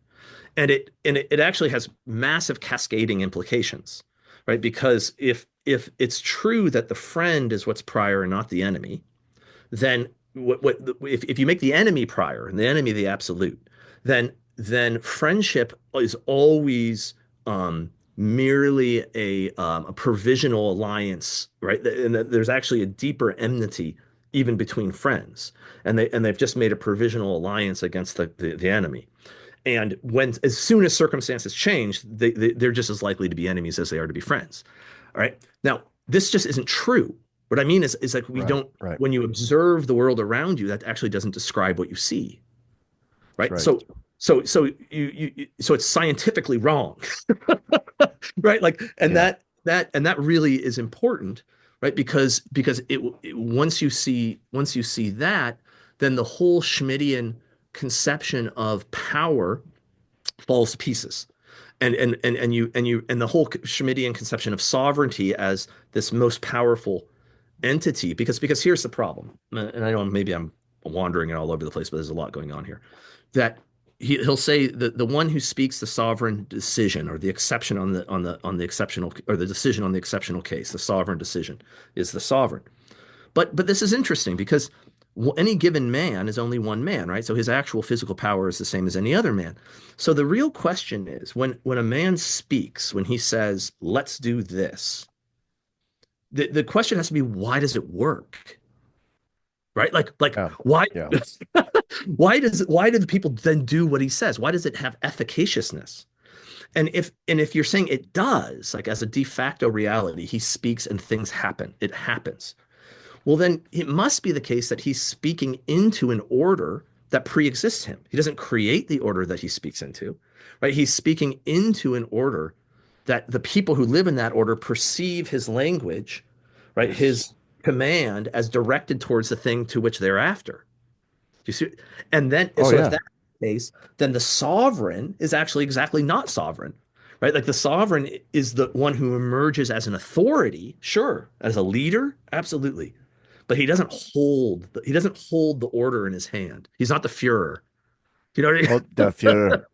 and it actually has massive cascading implications, right? Because if it's true that the friend is what's prior and not the enemy, then if you make the enemy prior and the enemy the absolute, then friendship is always merely a provisional alliance, right? And there's actually a deeper enmity even between friends, and they've just made a provisional alliance against the enemy. And when as soon as circumstances change, they're just as likely to be enemies as they are to be friends. All right. Now, this just isn't true. What I mean is like we Right. don't Right. when you observe the world around you, that actually doesn't describe what you see. That's Right. right. So it's scientifically wrong. Right. Like Yeah. and that really is important, right? Because once you see that, then the whole Schmittian conception of power falls to pieces. And the whole Schmittian conception of sovereignty as this most powerful entity, because here's the problem, and I don't maybe I'm wandering all over the place, but there's a lot going on here. That he'll say that the one who speaks the sovereign decision or the exception on the exceptional or the decision on the exceptional case, the sovereign decision is the sovereign. But this is interesting because any given man is only one man, right? So his actual physical power is the same as any other man. So the real question is when a man speaks, when he says, "Let's do this," the question has to be, why does it work? Right? Like Yeah. why Yeah. why do the people then do what he says? Why does it have efficaciousness? And if you're saying it does, like as a de facto reality, he speaks and things happen. It happens. Well, then it must be the case that he's speaking into an order that pre-exists him. He doesn't create the order that he speaks into, right? He's speaking into an order that the people who live in that order perceive his language, right? Yes. His command as directed towards the thing to which they're after. Do you see? And then, Oh so if yeah. that's the case, then the sovereign is actually exactly not sovereign, right? Like the sovereign is the one who emerges as an authority, sure, as a leader, absolutely, but he doesn't hold the order in his hand. He's not the Führer. You know what I Oh, mean? the Fuhrer. Well, it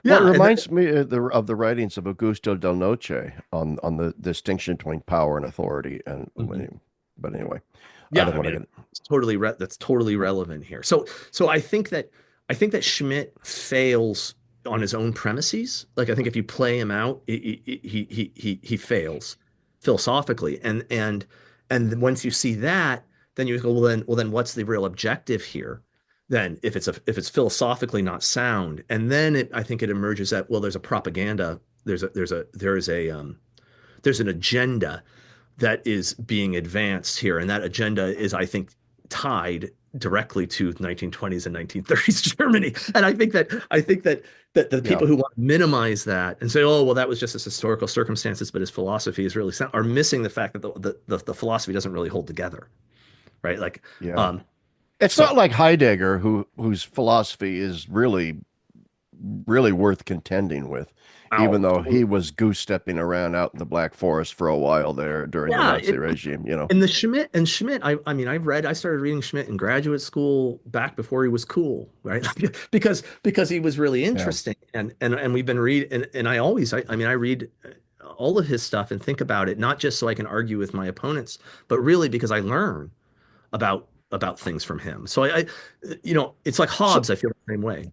Yeah, and reminds me of the writings of Augusto del Noce on the distinction between power and authority, and Mhm. But anyway, I Yeah, don't I want to mean, get. it's totally that's totally relevant here. So I think that Schmidt fails on his own premises. Like I think if you play him out, he fails philosophically. And once you see that, then you go, well then what's the real objective here? Then if it's philosophically not sound, and then I think it emerges that well, there's a propaganda, there's an agenda that is being advanced here, and that agenda is, I think, tied directly to 1920s and 1930s Germany. And I think that the Yeah, people who want to minimize that and say, "Oh, well, that was just his historical circumstances, but his philosophy is really sound," are missing the fact that the philosophy doesn't really hold together, right? Like, yeah. um, It's not so like Heidegger, whose philosophy is really worth contending with, even oh, though he was goose stepping around out in the Black Forest for a while there during the yeah, Nazi regime, you know. and the Schmidt, I mean, I started reading Schmidt in graduate school back before he was cool, right? Because he was really Yeah. interesting, and we've been and I mean, I read all of his stuff and think about it, not just so I can argue with my opponents, but really because I learn about things from him. So it's like So, Hobbes. I feel the same way.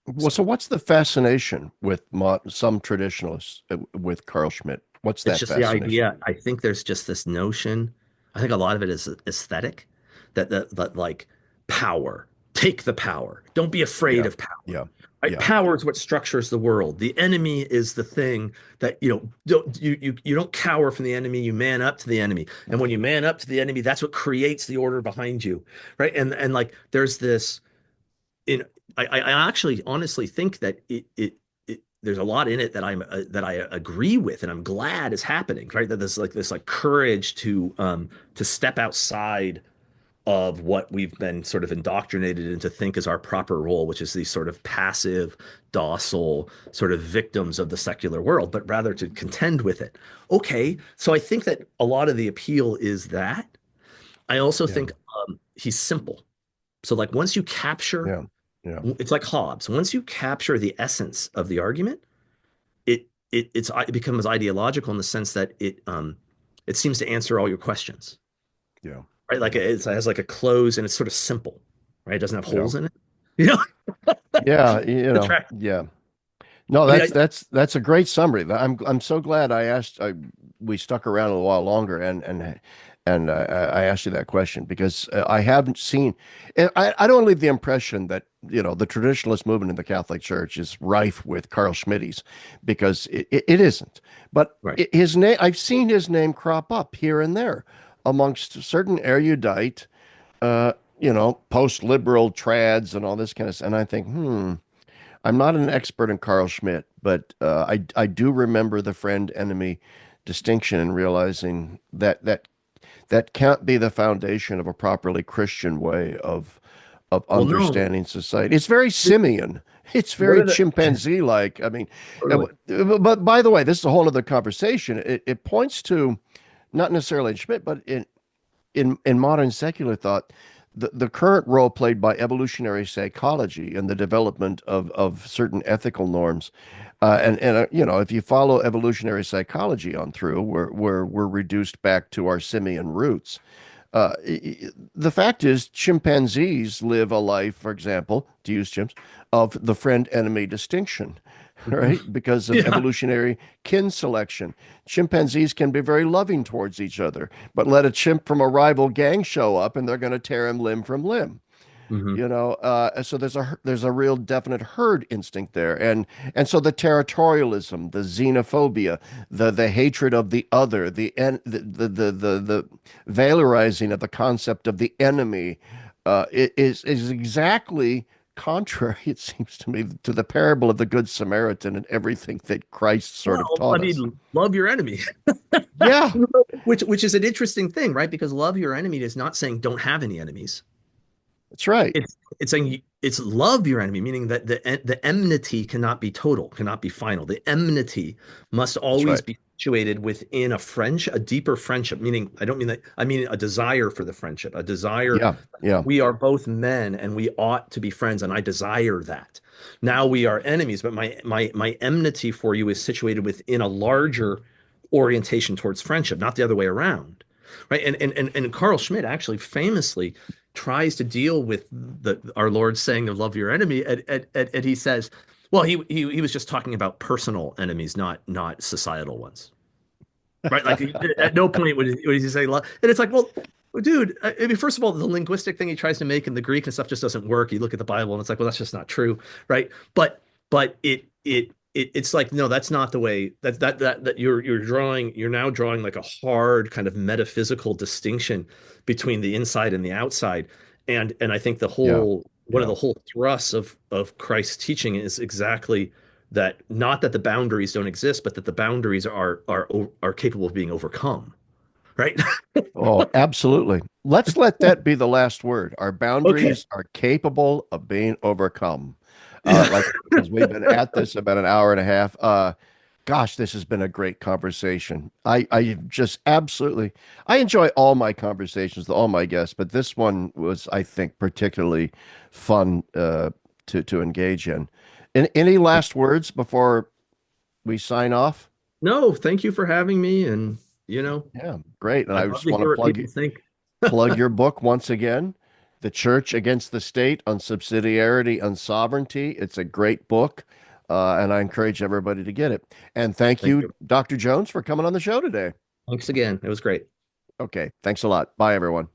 well, So so what's the fascination with some traditionalists with Carl Schmitt? What's it's that just the fascination? idea. I think there's just this notion. I think a lot of it is aesthetic, that like power. Take the power. Don't be afraid Yeah, of power. yeah, Right? yeah, Power is what structures the world. The enemy is the thing that you don't cower from the enemy. You man up to the enemy, and when you man up to the enemy, that's what creates the order behind you, right? And like there's this in I actually honestly think that there's a lot in it that I agree with and I'm glad is happening, right? That there's like this like courage to step outside of what we've been sort of indoctrinated into think is our proper role, which is these sort of passive, docile sort of victims of the secular world, but rather to contend with it. Okay, so I think that a lot of the appeal is that. I also yeah, think he's simple. So like once you capture yeah, yeah, it's like Hobbes. Once you capture the essence of the argument, it becomes ideological in the sense that it seems to answer all your questions, yeah, right? Like yeah, it has like a close and it's sort of simple, right? It doesn't have yeah, holes in it, you know. yeah. Attract. Yeah. No, I mean, that's a great summary. I'm so glad we stuck around a while longer and I asked you that question because I haven't seen. I don't leave the impression that the traditionalist movement in the Catholic Church is rife with Carl Schmitties because it isn't. But right. his name, I've seen his name crop up here and there amongst certain erudite, uh, post-liberal trads and all this kind of stuff. And I think, I'm not an expert in Carl Schmitt, but I do remember the friend enemy distinction and realizing that can't be the foundation of a properly Christian way of Well, no. understanding society. It's very simian. It's What very are the chimpanzee-like. I mean, totally? but by the way, this is a whole other conversation. It points to not necessarily in Schmitt, but in modern secular thought, the current role played by evolutionary psychology in the development of certain ethical norms, and if you follow evolutionary psychology on through, we're reduced back to our simian roots. Uh, the fact is, chimpanzees live a life, for example, to use chimps, of the friend-enemy distinction, Mhm. right? Because of Yeah. evolutionary kin selection. Chimpanzees can be very loving towards each other, but let a chimp from a rival gang show up and they're going to tear him limb from limb. Hmm. So there's a real definite herd instinct there, and so the territorialism, the xenophobia, the hatred of the other, the valorizing of the concept of the enemy, is exactly contrary, it seems to me, to the parable of the Good Samaritan and everything that Christ sort of Well, I taught us. mean, love your enemy, Yeah, which is an interesting thing, right? Because love your enemy is not saying don't have any enemies. that's right. It's saying it's love your enemy, meaning that the enmity cannot be total, cannot be final. The enmity must That's always right. be situated within a deeper friendship. Meaning, I don't mean that. I mean a desire for the friendship, a desire. Yeah, yeah, We are both men, and we ought to be friends, and I desire that. Now we are enemies, but my enmity for you is situated within a larger orientation towards friendship, not the other way around. right? And Carl Schmitt actually famously tries to deal with the our Lord saying to love your enemy, and he says, well, he was just talking about personal enemies, not societal ones, right? Like at no point would he say love, and it's like, well, dude, I mean, first of all, the linguistic thing he tries to make in the Greek and stuff just doesn't work. You look at the Bible and it's like, well, that's just not true, right? But it's like, no, that's not the way that you're now drawing like a hard kind of metaphysical distinction between the inside and the outside. And I think the Yeah. whole one of Yeah. the whole thrusts of Christ's teaching is exactly that, not that the boundaries don't exist, but that the boundaries are capable of being overcome, right? Oh, absolutely. Let's let that be the last word. Our Okay. boundaries are capable of being overcome. Yeah. Like, because we've been at this about an hour and a half. Gosh, this has been a great conversation. I just absolutely, I enjoy all my conversations with all my guests, but this one was, I think, particularly fun to engage in. Any last words before we sign off? No, thank you for having me. And, Yeah, great. And I I'd love just to want to hear what people think. plug your book once again, The Church Against the State on Subsidiarity and Sovereignty. It's a great book, and I encourage everybody to get it. And thank Thank you, you. Dr. Jones, for coming on the show today. Thanks again. It was great. Okay, thanks a lot. Bye, everyone.